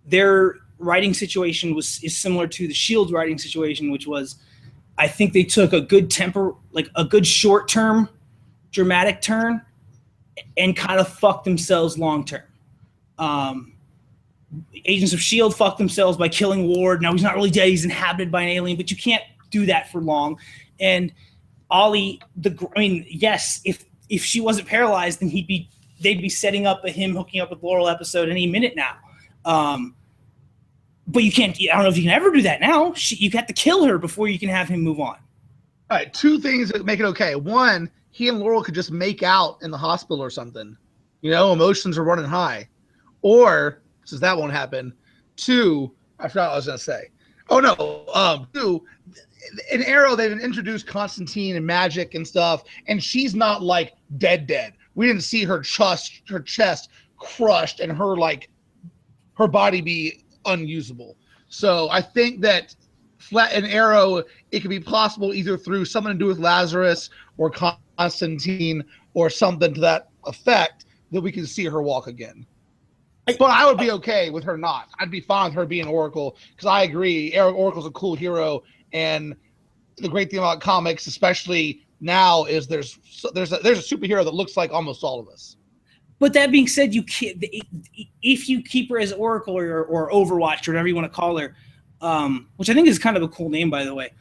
their writing situation is similar to the Shield writing situation, which was, I think they took a good short-term dramatic turn and kind of fucked themselves long-term. Agents of S.H.I.E.L.D. fucked themselves by killing Ward. Now he's not really dead, he's inhabited by an alien, but you can't do that for long. And Ollie, yes, if she wasn't paralyzed, then they'd be setting up him hooking up with Laurel episode any minute now. But you can't. I don't know if you can ever do that now. You have to kill her before you can have him move on. All right, 2 things that make it okay. One, he and Laurel could just make out in the hospital or something. Emotions are running high. Or, since that won't happen, 2, I forgot what I was going to say. Oh, no. 2, in Arrow, they've introduced Constantine and magic and stuff, and she's not, like, dead. We didn't see her chest crushed and her body be unusable. So I think that an Arrow, it could be possible either through something to do with Lazarus or Constantine or something to that effect, that we can see her walk again. But I would be okay with her not. I'd be fine with her being Oracle, because I agree, Oracle's a cool hero, and the great thing about comics, especially now, is there's a superhero that looks like almost all of us. But that being said, you can't, if you keep her as Oracle or Overwatch or whatever you want to call her, which I think is kind of a cool name, by the way,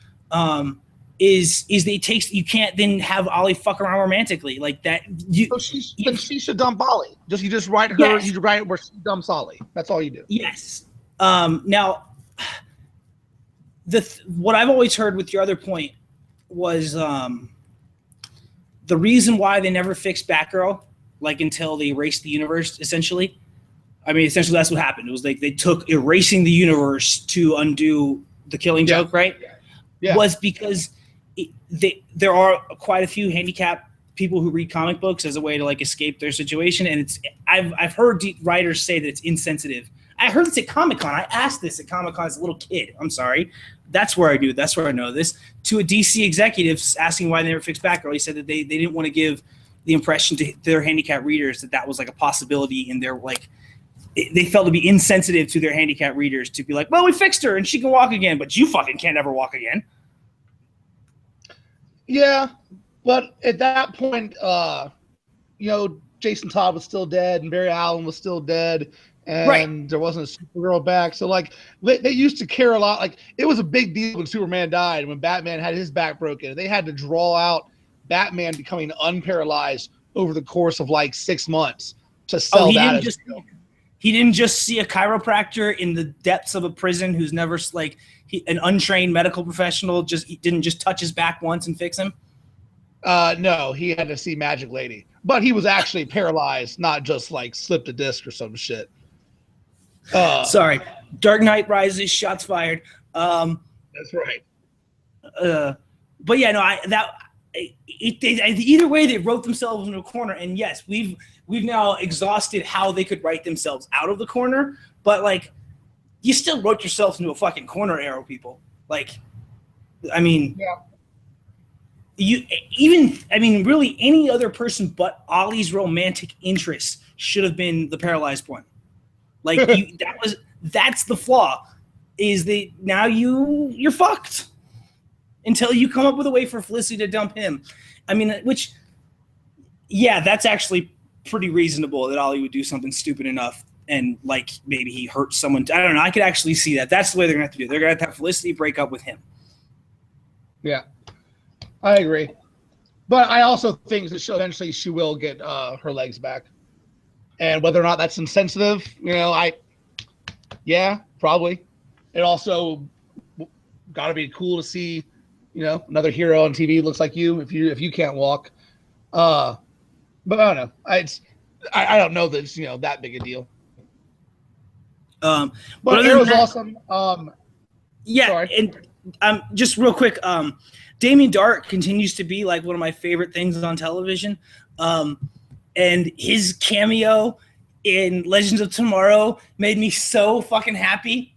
is that it takes, you can't then have Ollie fuck around romantically like that. She should dump Ollie. You just write her. Yes. You write where she dumps Ollie. That's all you do. Yes. Now, what I've always heard with your other point was the reason why they never fixed Batgirl. Like until they erased the universe, essentially. Essentially that's what happened. It was like they took erasing the universe to undo the Killing Joke, right? Yeah. Was because there are quite a few handicapped people who read comic books as a way to like escape their situation, and I've heard writers say that it's insensitive. I heard this at Comic-Con. I asked this at Comic-Con as a little kid. I'm sorry. That's where I know this. To a DC executive asking why they never fixed Batgirl, he said that they didn't want to give the impression to their handicapped readers that was like a possibility in their they felt to be insensitive to their handicapped readers to be like, well, we fixed her and she can walk again, but you fucking can't ever walk again. Yeah, but at that point, Jason Todd was still dead and Barry Allen was still dead, and there wasn't a Supergirl back. So they used to care a lot. Like, it was a big deal when Superman died, when Batman had his back broken. They had to draw out Batman becoming unparalyzed over the course of like 6 months to sell that. He didn't just see a chiropractor in the depths of a prison who's never like an untrained medical professional. He didn't just touch his back once and fix him. No, he had to see Magic Lady, but he was actually paralyzed, not just like slipped a disc or some shit. Sorry, Dark Knight Rises, shots fired. That's right. But yeah, no, either way they wrote themselves into a corner, and yes, we've now exhausted how they could write themselves out of the corner, but like you still wrote yourself into a fucking corner, Arrow people. Like, I mean, really any other person but Ollie's romantic interest should have been the paralyzed one. Like that's the flaw, is that now you're fucked until you come up with a way for Felicity to dump him. I mean, that's actually pretty reasonable that Ollie would do something stupid enough and like maybe he hurts someone. I don't know. I could actually see that. That's the way they're gonna have to do it. They're gonna have to have Felicity break up with him. Yeah, I agree. But I also think that eventually she will get her legs back. And whether or not that's insensitive, probably. It also got to be cool to see, another hero on TV looks like you if you can't walk. But I don't know. I don't know that it's that big a deal. But Arrow's awesome. Sorry. And just real quick, Damien Dark continues to be like one of my favorite things on television. And his cameo in Legends of Tomorrow made me so fucking happy.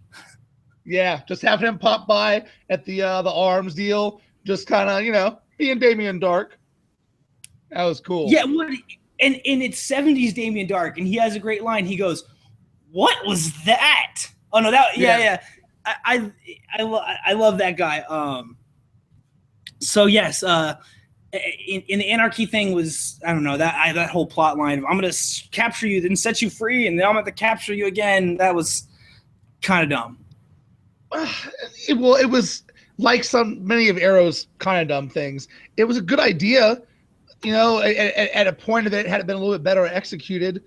Yeah, just having him pop by at the arms deal, just kind of, being Damien Dark. That was cool. Yeah, and it's 70s Damien Dark, and he has a great line. He goes, "What was that?" Oh no, yeah. I love that guy. So yes, in the Anarchy thing was, I don't know, that whole plot line of I'm going to capture you, then set you free, and then I'm going to capture you again. That was kind of dumb. It was like many of Arrow's kind of dumb things. It was a good idea, at a point of it, had it been a little bit better executed.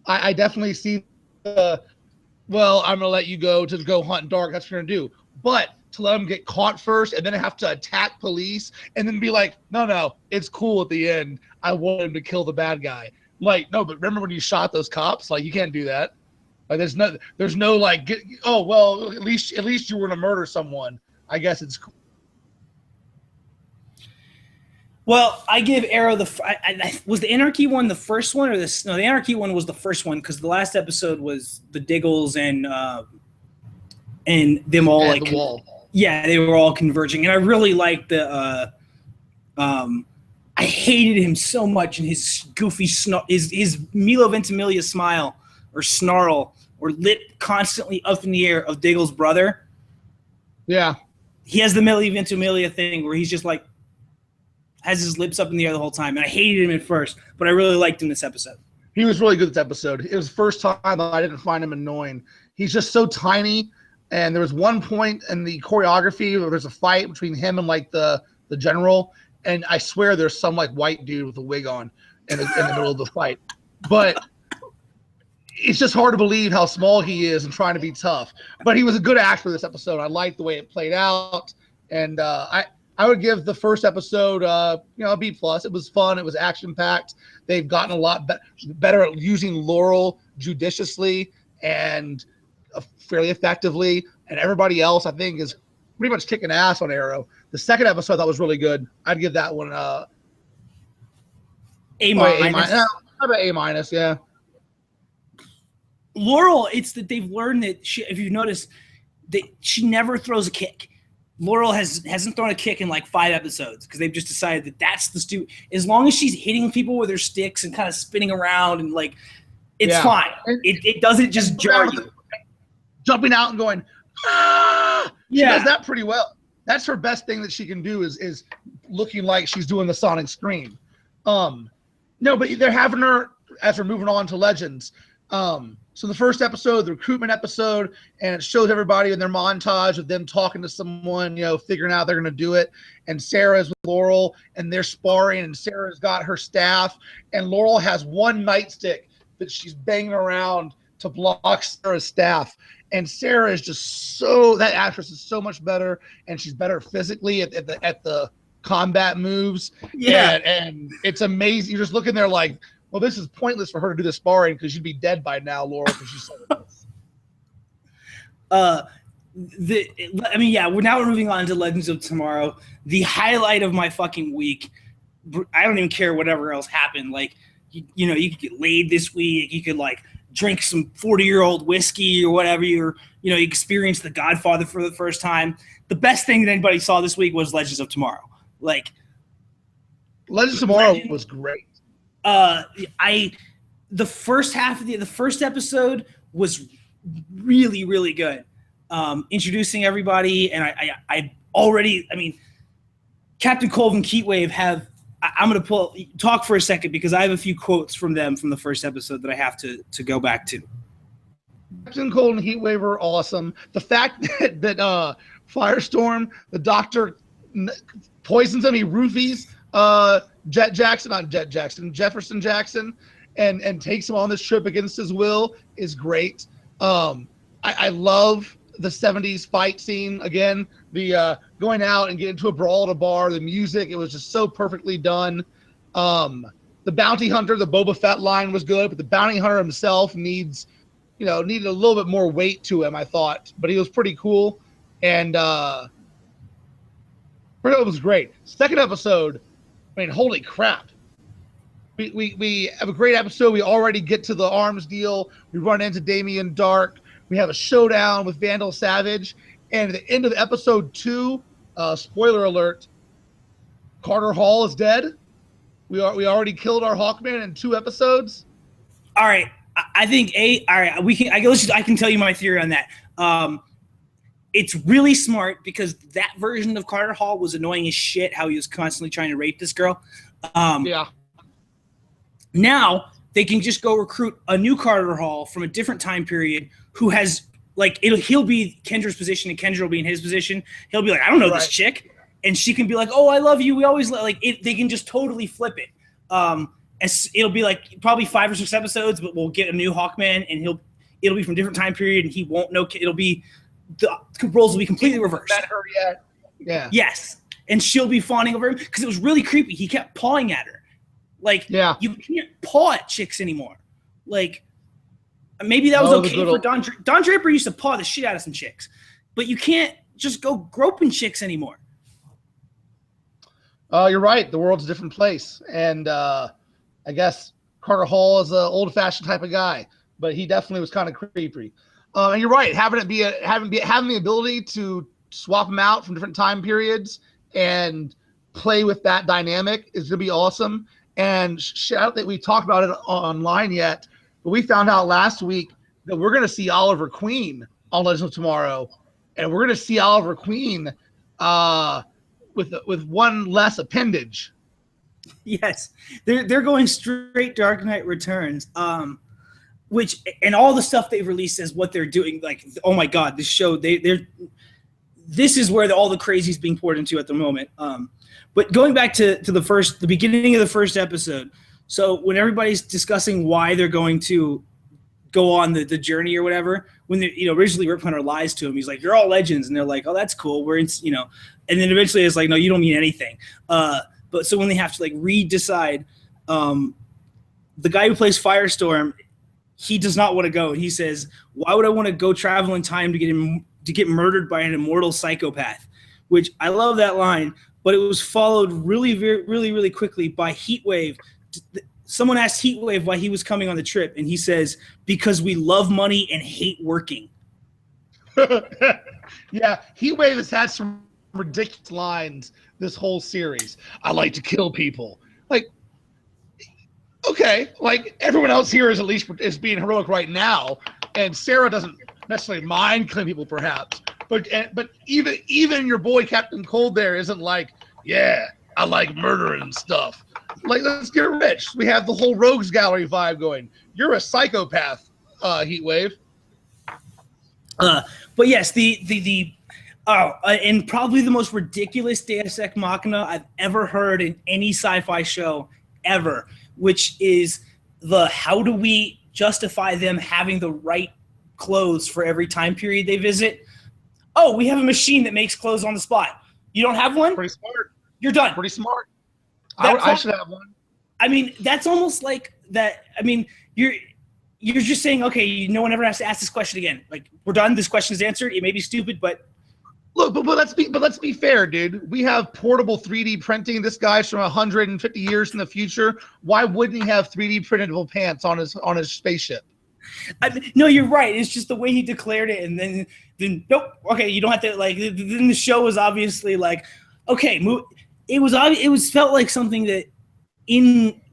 I definitely see I'm going to let you go hunt Dark. That's what you're going to do. But to let him get caught first and then have to attack police and then be like, no, it's cool at the end. I want him to kill the bad guy. Like, no, but remember when you shot those cops? Like, you can't do that. Like, there's no like, at least you were going to murder someone. I guess it's cool. Well, I give Arrow was the Anarchy one the first one or this? No, the Anarchy one was the first one because the last episode was the Diggles and them all like the wall. Yeah, they were all converging, and I really liked the. I hated him so much and his goofy his Milo Ventimiglia smile or snarl or lip constantly up in the air of Diggle's brother. Yeah, he has the Milo Ventimiglia thing where he's just like has his lips up in the air the whole time, and I hated him at first, but I really liked him this episode. He was really good this episode. It was the first time that I didn't find him annoying. He's just so tiny. And there was one point in the choreography where there's a fight between him and like the general, and I swear there's some like white dude with a wig on in the middle of the fight. But it's just hard to believe how small he is and trying to be tough. But he was a good actor this episode. I liked the way it played out, and I would give the first episode a B+. It was fun. It was action packed. They've gotten a lot better at using Laurel judiciously and fairly effectively, and everybody else I think is pretty much kicking ass on Arrow. The second episode I thought was really good. I'd give that one A-. How about A-, yeah. Laurel, it's that they've learned that if you've noticed, she never throws a kick. Laurel hasn't thrown a kick in like 5 episodes because they've just decided that that's the stupid. As long as she's hitting people with her sticks and kind of spinning around and like, it's fine. It doesn't just jar you. Jumping out and going, ah! She does that pretty well. That's her best thing that she can do is looking like she's doing the sonic scream. No, but they're having her, as we're moving on to Legends, So the first episode, the recruitment episode, and it shows everybody in their montage of them talking to someone, figuring out they're going to do it. And Sarah's with Laurel, and they're sparring, and Sarah's got her staff, and Laurel has one nightstick that she's banging around to block Sarah's staff. And Sarah is just that actress is so much better, and she's better physically at the combat moves. Yeah. And it's amazing. You're just looking there like, well, this is pointless for her to do the sparring because she'd be dead by now, Laura, because she's so we're moving on to Legends of Tomorrow. The highlight of my fucking week. I don't even care whatever else happened. Like, you could get laid this week. You could like drink some 40-year-old whiskey or whatever. You experience The Godfather for the first time. The best thing that anybody saw this week was Legends of Tomorrow. Like, Legends of Tomorrow was great. The first half of the first episode was really, really good. Introducing everybody, and I already, Captain Cold and Heatwave I'm going to talk for a second because I have a few quotes from them from the first episode that I have to go back to. Captain Cold and Heatwave are awesome. The fact that Firestorm, the doctor, poisons him, he roofies Jefferson Jackson, and takes him on this trip against his will is great. I love the 70s fight scene again, the going out and getting into a brawl at a bar, the music, it was just so perfectly done. The bounty hunter, the Boba Fett line was good, but the bounty hunter himself needed a little bit more weight to him, I thought, but he was pretty cool. And it was great. Second episode, holy crap. We have a great episode. We already get to the arms deal. We run into Damien Dark. We have a showdown with Vandal Savage. And at the end of episode 2, spoiler alert, Carter Hall is dead. We already killed our Hawkman in 2 episodes. All right. I think I can tell you my theory on that. It's really smart because that version of Carter Hall was annoying as shit, how he was constantly trying to rape this girl. Yeah. Now they can just go recruit a new Carter Hall from a different time period who has he'll be Kendra's position and Kendra will be in his position. He'll be like, I don't know this chick. And she can be like, oh, I love you. We always they can just totally flip it. It'll be like probably 5 or 6 episodes, but we'll get a new Hawkman and it'll be from a different time period and he won't know. It'll be, the roles will be completely reversed. Met her yet? Yeah. Yes. And she'll be fawning over him because it was really creepy. He kept pawing at her. You can't paw at chicks anymore. Maybe that was okay for Don Draper. Don Draper used to paw the shit out of some chicks, but you can't just go groping chicks anymore. You're right. The world's a different place. And I guess Carter Hall is an old-fashioned type of guy, but he definitely was kind of creepy. And you're right. Having the ability to swap them out from different time periods and play with that dynamic is going to be awesome. And shout out that we talked about it online yet, but we found out last week that we're going to see Oliver Queen on Legends of Tomorrow, and we're going to see Oliver Queen with one less appendage. Yes, they're going straight Dark Knight Returns, which and all the stuff they've released is what they're doing. Like, oh my God, this show this is where all the crazy is being poured into at the moment. But going back to the beginning of the first episode, so when everybody's discussing why they're going to go on the journey or whatever, when they, originally Rip Hunter lies to him, he's like, "You're all legends," and they're like, "Oh, that's cool. We're in," and then eventually it's like, "No, you don't mean anything." But so when they have to re-decide, the guy who plays Firestorm, he does not want to go. He says, "Why would I want to go travel in time to get murdered by an immortal psychopath?" Which I love that line, but it was followed really, really, really quickly by Heatwave. Someone asked Heatwave why he was coming on the trip, and he says, "Because we love money and hate working." Yeah, Heatwave has had some ridiculous lines this whole series. I like to kill people. Okay, everyone else here is being heroic right now, and Sarah doesn't necessarily mind killing people, perhaps. But even your boy Captain Cold there isn't like, yeah, I like murder and stuff. Let's get rich. We have the whole Rogues Gallery vibe going. You're a psychopath. Heat Wave. But yes, and probably the most ridiculous Deus Ex Machina I've ever heard in any sci-fi show ever, which is how do we justify them having the right clothes for every time period they visit? Oh, we have a machine that makes clothes on the spot. You don't have one? Pretty smart. You're done. Pretty smart. I should have one. I mean, that's almost like that. I mean, you're just saying, okay, no one ever has to ask this question again. Like, we're done. This question is answered. It may be stupid, but look, but let's be fair, dude. We have portable 3D printing. This guy's from 150 years in the future. Why wouldn't he have 3D printable pants on his spaceship? No, you're right. It's just the way he declared it, and then nope. Okay, you don't have to like. Then the show was obviously like, okay, it felt like something that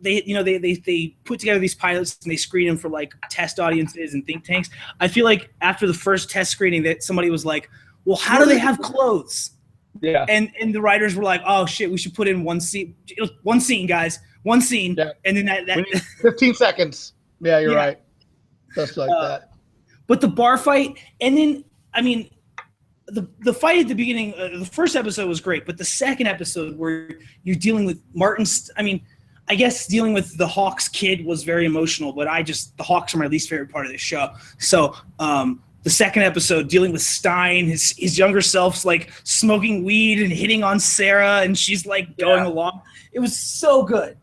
they put together these pilots and they screen them for like test audiences and think tanks. I feel like after the first test screening that somebody was like, well, how do they have clothes? Yeah. And the writers were like, oh shit, we should put in one scene, guys, one scene, yeah. And then that 15 seconds. Yeah, you're right. Just like that. But the bar fight, and then I mean, the fight at the beginning, the first episode was great, but the second episode where you're dealing with I guess dealing with the Hawks kid was very emotional, but the Hawks are my least favorite part of this show. So the second episode, dealing with Stein, his younger self's like smoking weed and hitting on Sarah, and she's like going along. It was so good.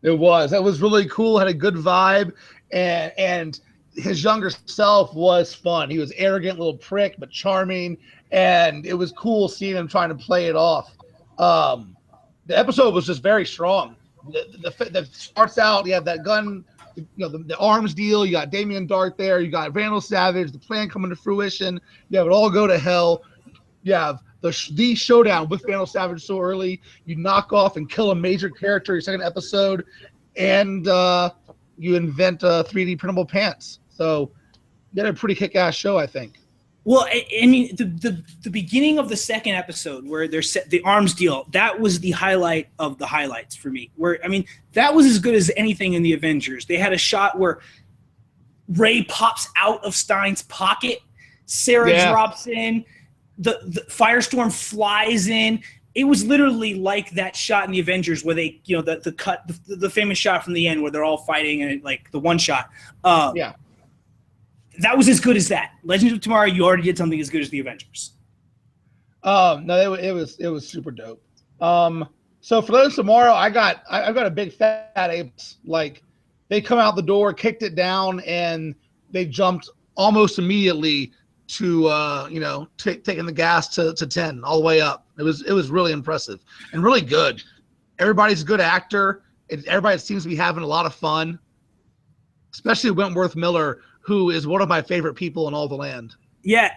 It was. That was really cool. Had a good vibe, and his younger self was fun. He was arrogant little prick, but charming, and it was cool seeing him trying to play it off. The episode was just very strong. The starts out, you have that gun, the arms deal. You got Damian Dart there. You got Randall Savage. The plan coming to fruition. You have it all go to hell. You have the showdown with Randall Savage so early. You knock off and kill a major character in your second episode, and you invent 3D printable pants. So you had a pretty kick-ass show, I think. Well, I mean, the beginning of the second episode where they're set the arms deal, that was the highlight of the highlights for me. Where, I mean, that was as good as anything in the Avengers. They had a shot where Ray pops out of Stein's pocket, Sarah drops in, the Firestorm flies in. It was literally like that shot in the Avengers where they, the famous shot from the end where they're all fighting and like the one shot. That was as good as that. Legends of Tomorrow, you already did something as good as the Avengers. No, it was super dope. So for Legends of Tomorrow, I've got a big fat apes. Like, they come out the door, kicked it down, and they jumped almost immediately to taking the gas to 10 all the way up. It was really impressive and really good. Everybody's a good actor. Everybody seems to be having a lot of fun, especially Wentworth Miller, who is one of my favorite people in all the land. Yeah.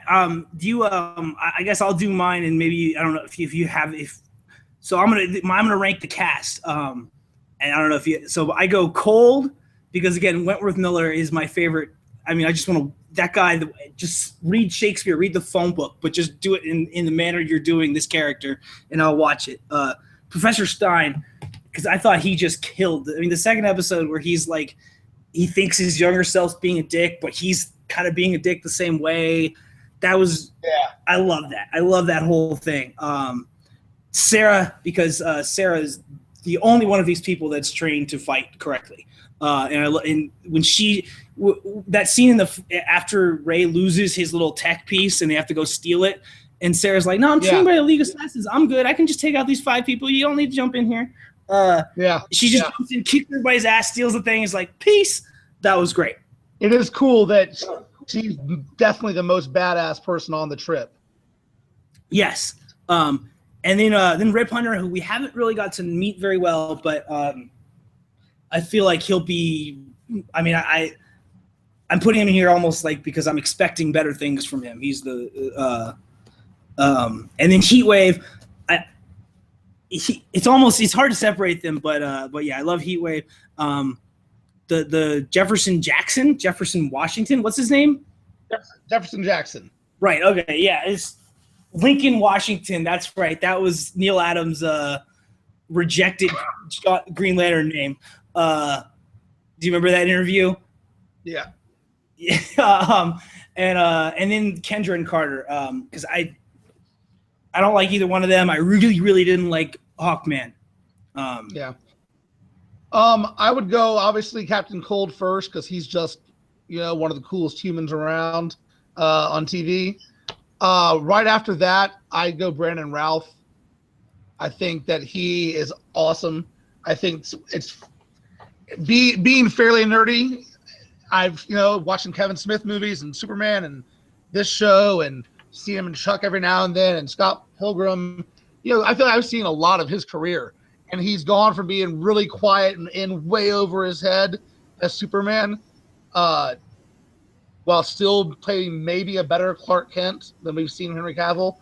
Do you? I guess I'll do mine, and maybe I don't know if you have. So I'm gonna rank the cast. And I don't know if you. So I go cold because again, Wentworth Miller is my favorite. I mean, I just want to that guy. Just read Shakespeare, read the phone book, but just do it in the manner you're doing this character, and I'll watch it. Professor Stein, because I thought he just killed. I mean, the second episode where he's like. He thinks his younger self's being a dick, but he's kind of being a dick the same way. That was, I love that. I love that whole thing. Sarah, because Sarah is the only one of these people that's trained to fight correctly. And when that scene after Ray loses his little tech piece and they have to go steal it, and Sarah's like, "No, I'm trained by the League of Assassins. I'm good. I can just take out these 5 people. You don't need to jump in here." She just jumps in, kicks everybody's ass, steals the thing, is like, peace. That was great. It is cool that she's definitely the most badass person on the trip. Yes. And then Rip Hunter, who we haven't really got to meet very well, but I feel like he'll be. I mean, I'm putting him in here almost like because I'm expecting better things from him. He's the and then Heatwave. It's hard to separate them, but yeah, I love Heatwave. The Jefferson Washington, what's his name? Jefferson Jackson. Right. Okay. Yeah. It's Lincoln Washington. That's right. That was Neil Adams' rejected Green Lantern name. Do you remember that interview? Yeah. And then Kendra and Carter, because I don't like either one of them. I really didn't like Hawkman. Yeah. I would go obviously Captain Cold first because he's just one of the coolest humans around on TV. Right after that, I'd go Brandon Routh. I think that he is awesome. I think it's being fairly nerdy. I've watching Kevin Smith movies and Superman and this show and see him in Chuck every now and then and Scott Pilgrim. I feel like I've seen a lot of his career, and he's gone from being really quiet and way over his head as Superman, while still playing maybe a better Clark Kent than we've seen Henry Cavill,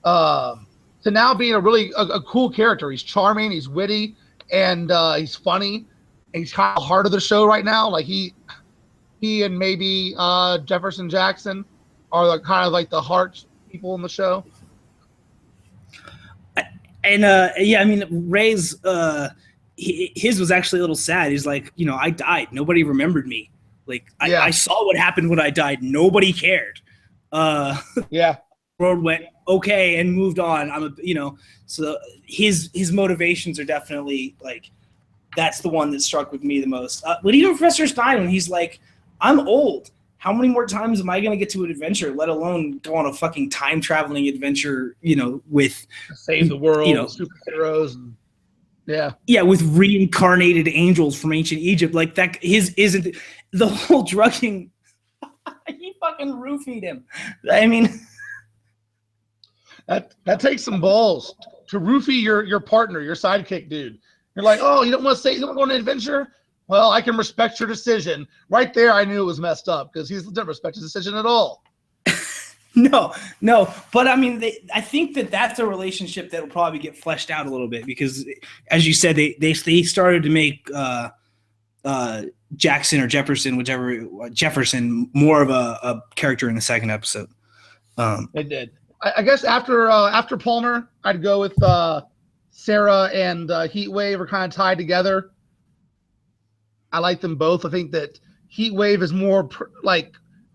to now being a cool character. He's charming, he's witty, and he's funny, and he's kind of heart of the show right now. Like he and maybe Jefferson Jackson are kind of like the heart people in the show. And I mean, Ray's his was actually a little sad. He's like, I died. Nobody remembered me. Like I saw what happened when I died. Nobody cared. Yeah. World went okay and moved on. So his motivations are definitely like, that's the one that struck with me the most. But even Professor Stein, when he's like, I'm old. How many more times am I going to get to an adventure, let alone go on a fucking time traveling adventure, with save the world, superheroes, and with reincarnated angels from ancient Egypt. Like that, his isn't the whole drugging. He fucking roofied him. I mean, that takes some balls to roofie your partner, your sidekick, dude. You're like, oh, you don't want to go on an adventure? Well, I can respect your decision. Right there, I knew it was messed up because he didn't respect his decision at all. No. But I mean, I think that's a relationship that will probably get fleshed out a little bit because, as you said, they started to make Jackson or Jefferson more of a character in the second episode. They did. I guess after Palmer, I'd go with Sarah and Heatwave are kind of tied together. I like them both. I think that Heatwave is more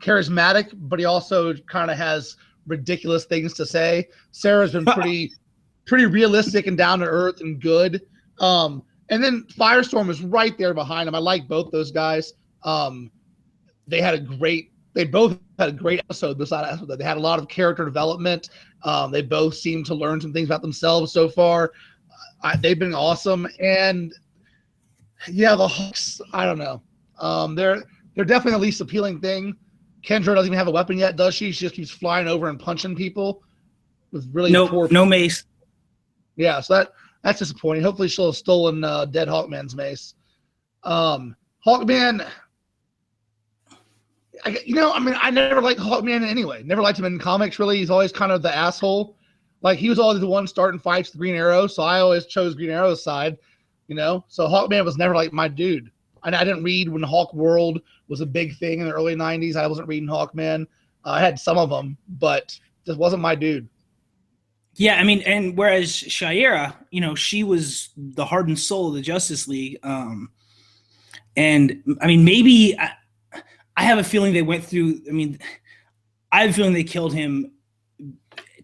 charismatic, but he also kind of has ridiculous things to say. Sarah's been pretty realistic and down to earth and good. And then Firestorm is right there behind him. I like both those guys. They both had a great episode. Besides that, they had a lot of character development. They both seem to learn some things about themselves so far. They've been awesome. And yeah, the Hawks, I don't know. They're definitely the least appealing thing. Kendra doesn't even have a weapon yet, does she? She just keeps flying over and punching people with really no mace. Yeah, so that's disappointing. Hopefully she'll have stolen dead Hawkman's mace. Hawkman, I never liked Hawkman anyway. Never liked him in comics, really. He's always kind of the asshole. Like, he was always the one starting fights with Green Arrow, so I always chose Green Arrow's side. So Hawkman was never like my dude. I didn't read when Hawk World was a big thing in the early 90s. I wasn't reading Hawkman. I had some of them, but just wasn't my dude. Yeah, I mean, and whereas Shaira, she was the heart and soul of the Justice League. And I mean, maybe I have a feeling they went through. I mean, I have a feeling they killed him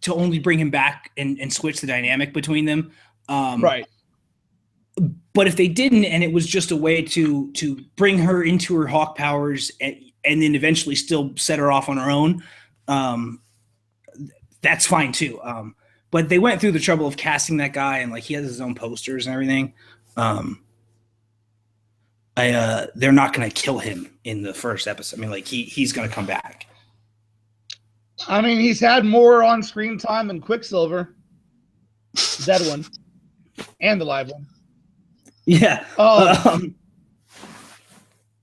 to only bring him back and switch the dynamic between them. Right. But if they didn't, and it was just a way to bring her into her Hawk powers and then eventually still set her off on her own, that's fine too. But they went through the trouble of casting that guy, and he has his own posters and everything. They're not going to kill him in the first episode. I mean, he's going to come back. I mean, he's had more on-screen time than Quicksilver, the dead one, and the live one. Yeah.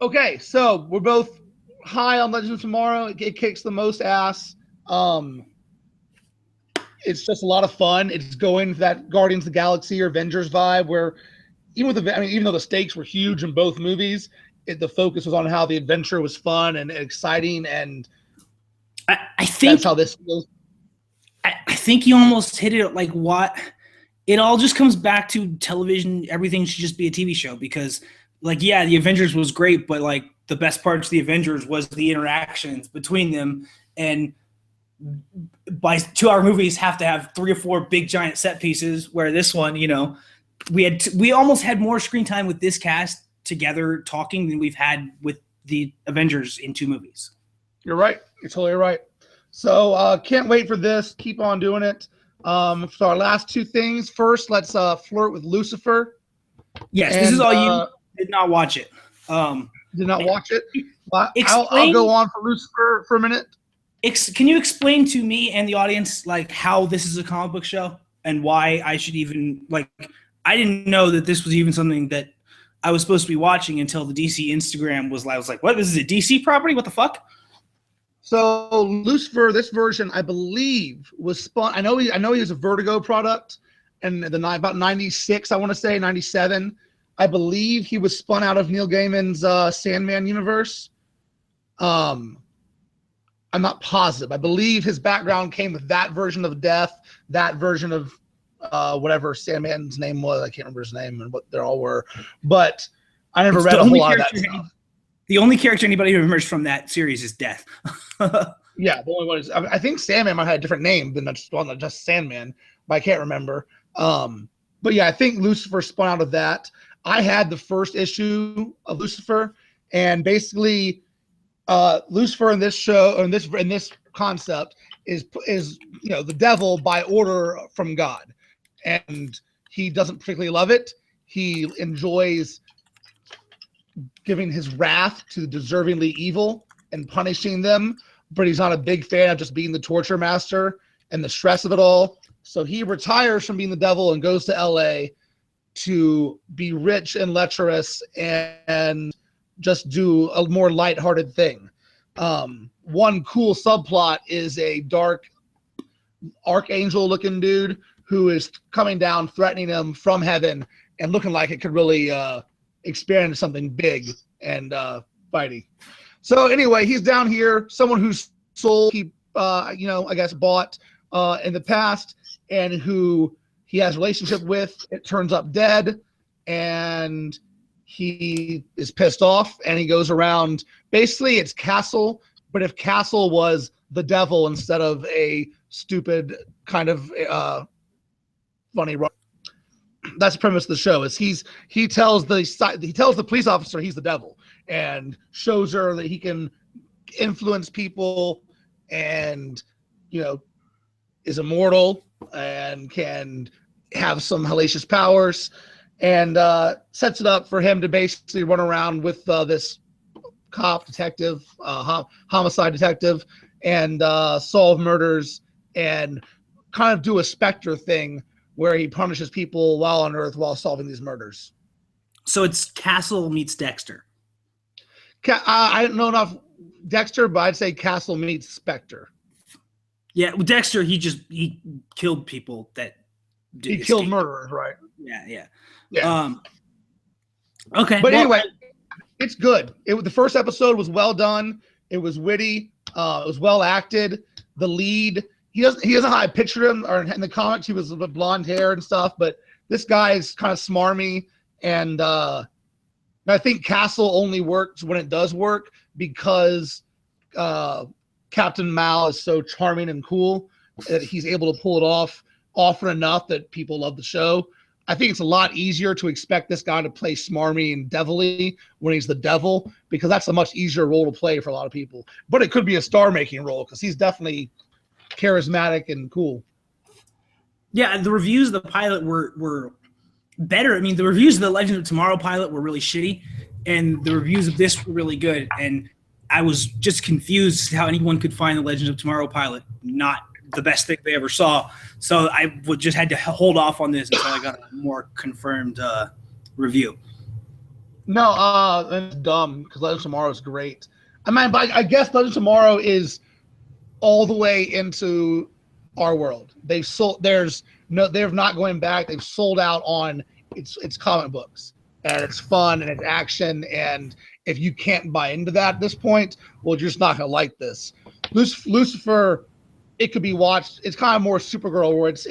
Okay, so we're both high on Legends of Tomorrow. It kicks the most ass. It's just a lot of fun. It's going to that Guardians of the Galaxy or Avengers vibe where even though the stakes were huge in both movies, the focus was on how the adventure was fun and exciting, and I think that's how this feels. I think you almost hit it what it all just comes back to television. Everything should just be a TV show because the Avengers was great, but the best parts of the Avengers was the interactions between them. And by 2-hour movies have to have 3 or 4 big giant set pieces, where this one, you know, we almost had more screen time with this cast together talking than we've had with the Avengers in 2 movies. You're right. You're totally right. So can't wait for this. Keep on doing it. So our last 2 things. First, let's flirt with Lucifer. Yes, this is all you did not watch it. Did not watch it. I'll go on for Lucifer for a minute. Can you explain to me and the audience like how this is a comic book show and why I should even like? I didn't know that this was even something that I was supposed to be watching until the DC Instagram was like, I was like, what? This is a DC property? What the fuck? So Lucifer, this version, I believe, was spun. I know he was a Vertigo product, and about 96, I want to say 97. I believe he was spun out of Neil Gaiman's Sandman universe. I'm not positive. I believe his background came with that version of Death, that version of whatever Sandman's name was. I can't remember his name and what they all were, but I never read a whole lot of that stuff. The only character anybody who emerged from that series is Death. Yeah, the only one is. I think Sandman might have had a different name than just Sandman, but I can't remember. But yeah, I think Lucifer spun out of that. I had the first issue of Lucifer, and basically, Lucifer in this show, in this concept, is the devil by order from God, and he doesn't particularly love it. He enjoys giving his wrath to the deservingly evil and punishing them, but he's not a big fan of just being the torture master and the stress of it all. So he retires from being the devil and goes to LA to be rich and lecherous and just do a more lighthearted thing. One cool subplot is a dark archangel looking dude who is coming down, threatening him from heaven and looking like it could really expand into something big and fighty. So anyway, he's down here, someone whose soul he I guess bought in the past, and who he has a relationship with, it turns up dead, and he is pissed off, and he goes around. Basically, it's Castle, but if Castle was the devil instead of a stupid kind of funny. That's the premise of the show. Is he tells the police officer he's the devil and shows her that he can influence people and is immortal and can have some hellacious powers, and sets it up for him to basically run around with this cop detective, homicide detective, and solve murders and kind of do a Spectre thing where he punishes people while on Earth while solving these murders. So it's Castle meets Dexter. I don't know enough Dexter, but I'd say Castle meets Spectre. Yeah, Dexter, he killed people that he killed murderers, right? Yeah. Okay, but anyway, it's good. The first episode was well done. It was witty. It was well acted. The lead, he doesn't how I pictured him, or in the comics he was with blonde hair and stuff, but this guy is kind of smarmy, and I think Castle only works when it does work because Captain Mal is so charming and cool that he's able to pull it off often enough that people love the show. I think it's a lot easier to expect this guy to play smarmy and devilly when he's the devil, because that's a much easier role to play for a lot of people. But it could be a star-making role because he's definitely charismatic and cool. Yeah, the reviews of the pilot were better. I mean, the reviews of the Legend of Tomorrow pilot were really shitty, and the reviews of this were really good. And I was just confused how anyone could find the Legend of Tomorrow pilot not the best thing they ever saw. So I just had to hold off on this until I got a more confirmed review. No, that's dumb because Legend of Tomorrow is great. I mean, but I guess Legend of Tomorrow is all the way into our world. They've sold. They're not going back. They've sold out on its comic books, and it's fun and it's action. And if you can't buy into that at this point, well, you're just not gonna like this. Lucifer, it could be watched. It's kind of more Supergirl, where it's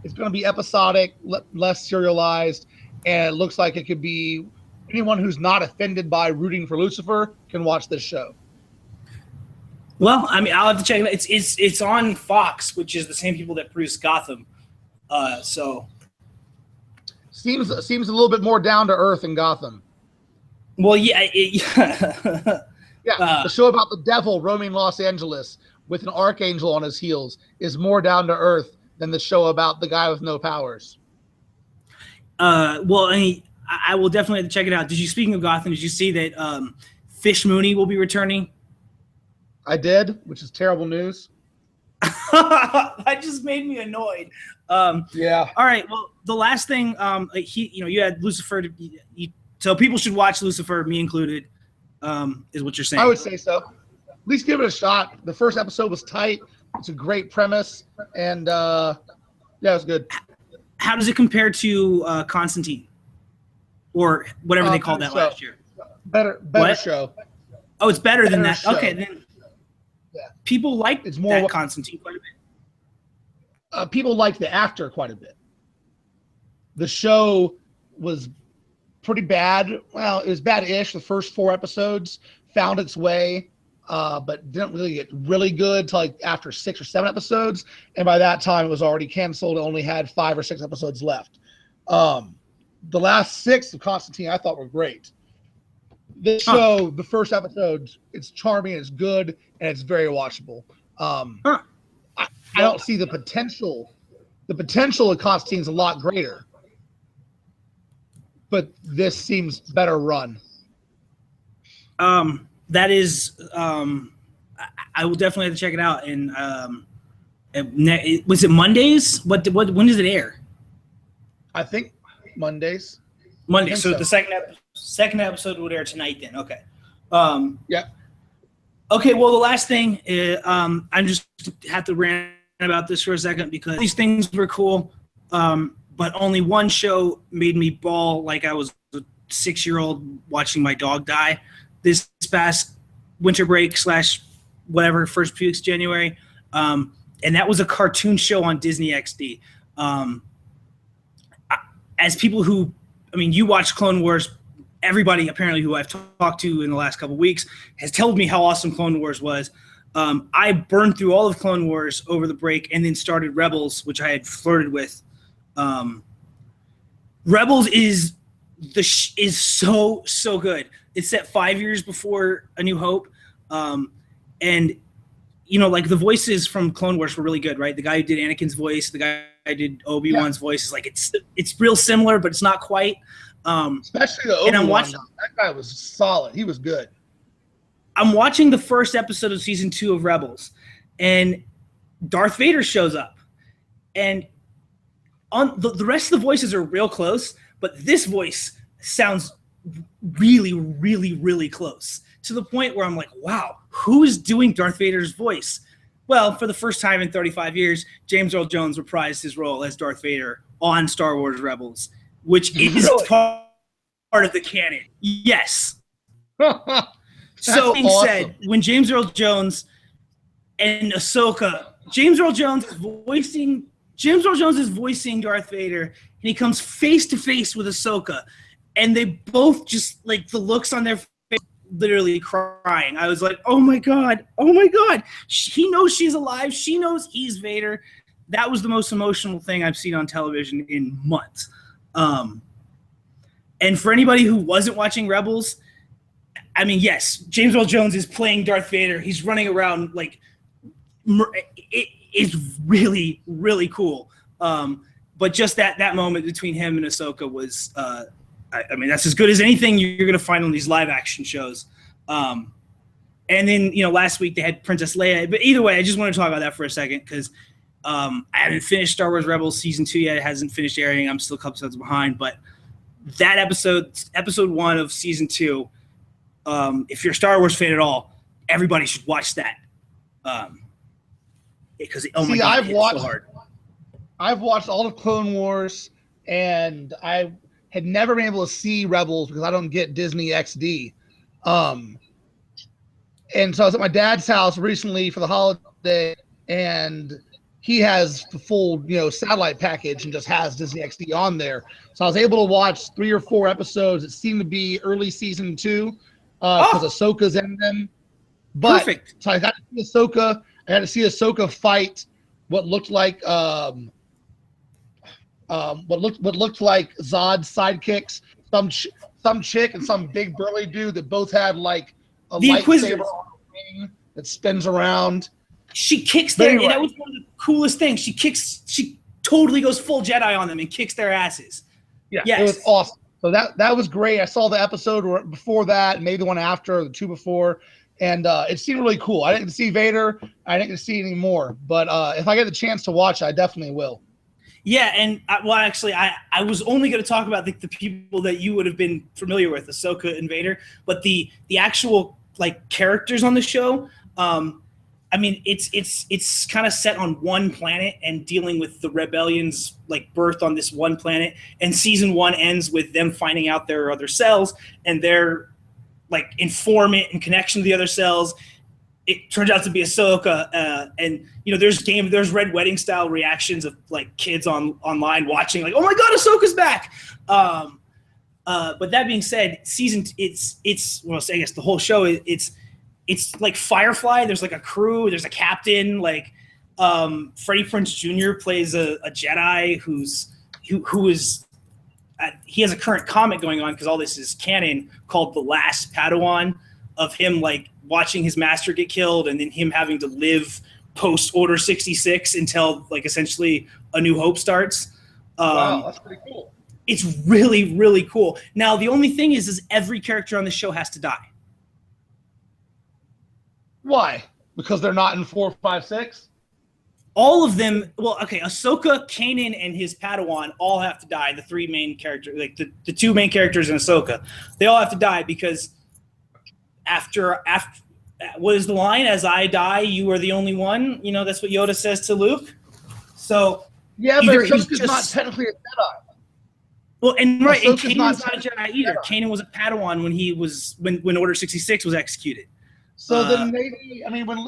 going to be episodic, less serialized, and it looks like it could be anyone who's not offended by rooting for Lucifer can watch this show. Well, I mean, I'll have to check it out. It's on Fox, which is the same people that produced Gotham. So seems a little bit more down to earth in Gotham. Well, yeah, the show about the devil roaming Los Angeles with an archangel on his heels is more down to earth than the show about the guy with no powers. Well, I will definitely have to check it out. Speaking of Gotham, did you see that Fish Mooney will be returning? I did, which is terrible news. That just made me annoyed. Yeah. All right. Well, the last thing, you had Lucifer. So people should watch Lucifer, me included, is what you're saying. I would say so. At least give it a shot. The first episode was tight. It's a great premise, and yeah, it was good. How does it compare to Constantine, or whatever they called that show. last year? Better show. Oh, it's better than that. Show. Okay, then. Yeah. People liked that Constantine quite a bit. People liked the actor quite a bit. The show was pretty bad. Well, it was bad-ish. The first 4 episodes found its way, but didn't really get really good till like after 6 or 7 episodes. And by that time, it was already canceled. It only had 5 or 6 episodes left. The last 6 of Constantine I thought were great. This show, the first episode, it's charming, it's good, and it's very watchable. I don't see the potential. The potential of Constantine's a lot greater, but this seems better run. That is, I will definitely have to check it out. And was it Mondays? When does it air? I think Mondays. Monday. So the second episode would air tonight then. Okay. Yeah. Okay. Well, the last thing is, I just have to rant about this for a second because these things were cool. But only one show made me bawl like I was a 6-year-old watching my dog die this past winter break / whatever, first few weeks of January. And that was a cartoon show on Disney XD. As people who, you watch Clone Wars, everybody apparently who I've talked to in the last couple of weeks has told me how awesome Clone Wars was. I burned through all of Clone Wars over the break and then started Rebels, which I had flirted with. Rebels is so good. It's set 5 years before A New Hope. And like the voices from Clone Wars were really good, right? The guy who did Anakin's voice, the guy who did Obi-Wan's voice is like, it's real similar, but it's not quite. Especially the Obi-Wan. That guy was solid. He was good. I'm watching the first episode of season 2 of Rebels, and Darth Vader shows up. And on the rest of the voices are real close, but this voice sounds really, really, really close to the point where I'm like, wow, who is doing Darth Vader's voice? Well, for the first time in 35 years, James Earl Jones reprised his role as Darth Vader on Star Wars Rebels, which is part of the canon. Yes. So being said, when James Earl Jones and Ahsoka, James Earl Jones is voicing Darth Vader, and he comes face to face with Ahsoka, and they both just like the looks on their face, literally crying. I was like, oh my god, he knows she's alive, she knows he's Vader. That was the most emotional thing I've seen on television in months. And for anybody who wasn't watching Rebels, yes, James Earl Jones is playing Darth Vader. He's running around like it's really, really cool. But just that moment between him and Ahsoka was, that's as good as anything you're going to find on these live action shows. And then, last week they had Princess Leia. But either way, I just want to talk about that for a second because I haven't finished Star Wars Rebels season 2 yet. It hasn't finished airing. I'm still a couple episodes behind. But that episode 1 of season 2, if you're a Star Wars fan at all, everybody should watch that. Because my God, it's so hard. I've watched all of Clone Wars, and I had never been able to see Rebels because I don't get Disney XD. And so I was at my dad's house recently for the holiday, and he has the full, satellite package and just has Disney XD on there. So I was able to watch 3 or 4 episodes. It seemed to be early season 2 because Ahsoka's in them. But, perfect. So I got to see Ahsoka. I got to see Ahsoka fight what looked like Zod's sidekicks. Some chick and some big burly dude that both had like a lightsaber on a ring that spins around. She kicks their, and that was one of the coolest things. She totally goes full Jedi on them and kicks their asses. Yeah, yes. It was awesome. So that was great. I saw the episode before that, maybe the one after, the 2 before, and it seemed really cool. I didn't see Vader. I didn't see any more, but if I get the chance to watch it, I definitely will. Yeah, and I was only going to talk about the people that you would have been familiar with, Ahsoka and Vader, but the actual like characters on the show. I mean, it's kind of set on one planet and dealing with the rebellion's like birth on this one planet. And season 1 ends with them finding out there are other cells and their like informant and connection to the other cells. It turns out to be Ahsoka, and there's Red Wedding style reactions of like kids online watching like, oh my god, Ahsoka's back. But that being said, I guess the whole show it's like Firefly. There's like a crew. There's a captain. Like Freddie Prinze Jr. plays a Jedi who is he has a current comic going on because all this is canon called The Last Padawan, of him like watching his master get killed and then him having to live post Order 66 until like essentially A New Hope starts. Wow, that's pretty cool. It's really, really cool. Now the only thing is every character on the show has to die. Why? Because they're not in 4, 5, 6? All of them. Well, okay. Ahsoka, Kanan, and his Padawan all have to die. The 3 main characters, like the 2 main characters in Ahsoka, they all have to die because after what is the line? As I die, you are the only one. That's what Yoda says to Luke. So yeah, but Ahsoka's not technically a Jedi. Well, and right, and Kanan's not a Jedi either. Kanan was a Padawan when Order 66 was executed. So then maybe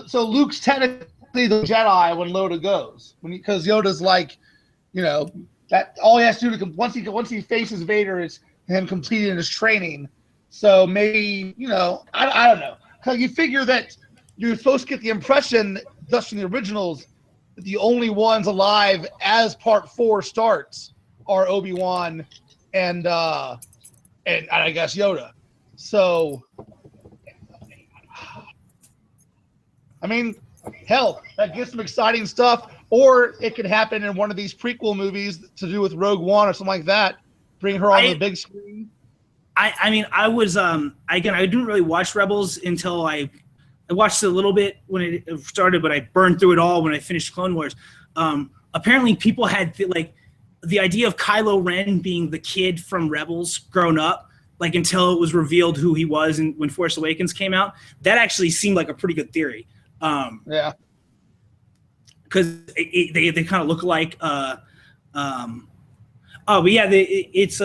so Luke's technically the Jedi when Yoda goes, because Yoda's like, that all he has to do once he faces Vader is him completing his training. So maybe I don't know. Because you figure that you're supposed to get the impression, thus from the originals, that the only ones alive as Part 4 starts are Obi-Wan and I guess Yoda. So. Hell, that gets some exciting stuff. Or it could happen in one of these prequel movies to do with Rogue One or something like that. Bring her on the big screen. I was I didn't really watch Rebels until I watched it a little bit when it started, but I burned through it all when I finished Clone Wars. Apparently, people had the idea of Kylo Ren being the kid from Rebels grown up, like until it was revealed who he was, and when Force Awakens came out, that actually seemed like a pretty good theory. Yeah, because they kind of look like but yeah, they use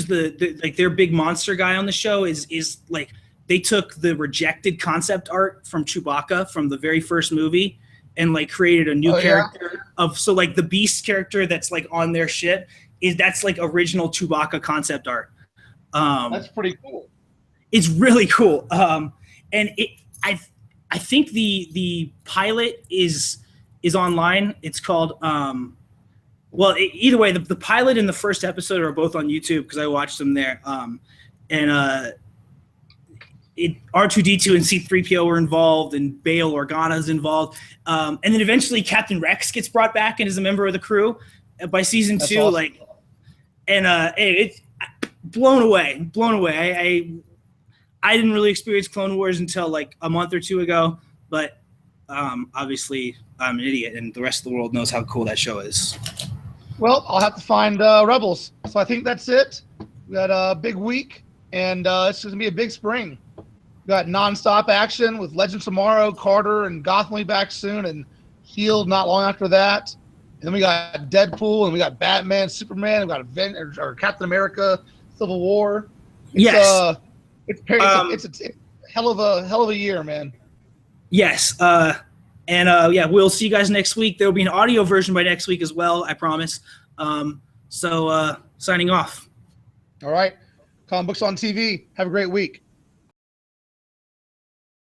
the like their big monster guy on the show is like they took the rejected concept art from Chewbacca from the very first movie and like created a new character so like the Beast character that's like on their ship that's like original Chewbacca concept art. That's pretty cool. It's really cool. And I think the pilot is online. It's called either way, the pilot and the first episode are both on YouTube because I watched them there. R2D2 and C-3PO were involved, and Bail Organa's involved. And then eventually Captain Rex gets brought back and is a member of the crew by season 2. Awesome. Like, and it's blown away. I didn't really experience Clone Wars until like a month or 2 ago, but obviously I'm an idiot, and the rest of the world knows how cool that show is. Well, I'll have to find Rebels. So I think that's it. We got a big week, and it's going to be a big spring. We got nonstop action with Legends Tomorrow, Carter, and Gotham will be back soon, and Shield not long after that. And then we got Deadpool, and we got Batman, Superman, and we got Captain America, Civil War. Yes. It's a hell of a year, man. Yes. And yeah, we'll see you guys next week. There will be an audio version by next week as well, I promise. So signing off. All right. Comic Books on TV. Have a great week.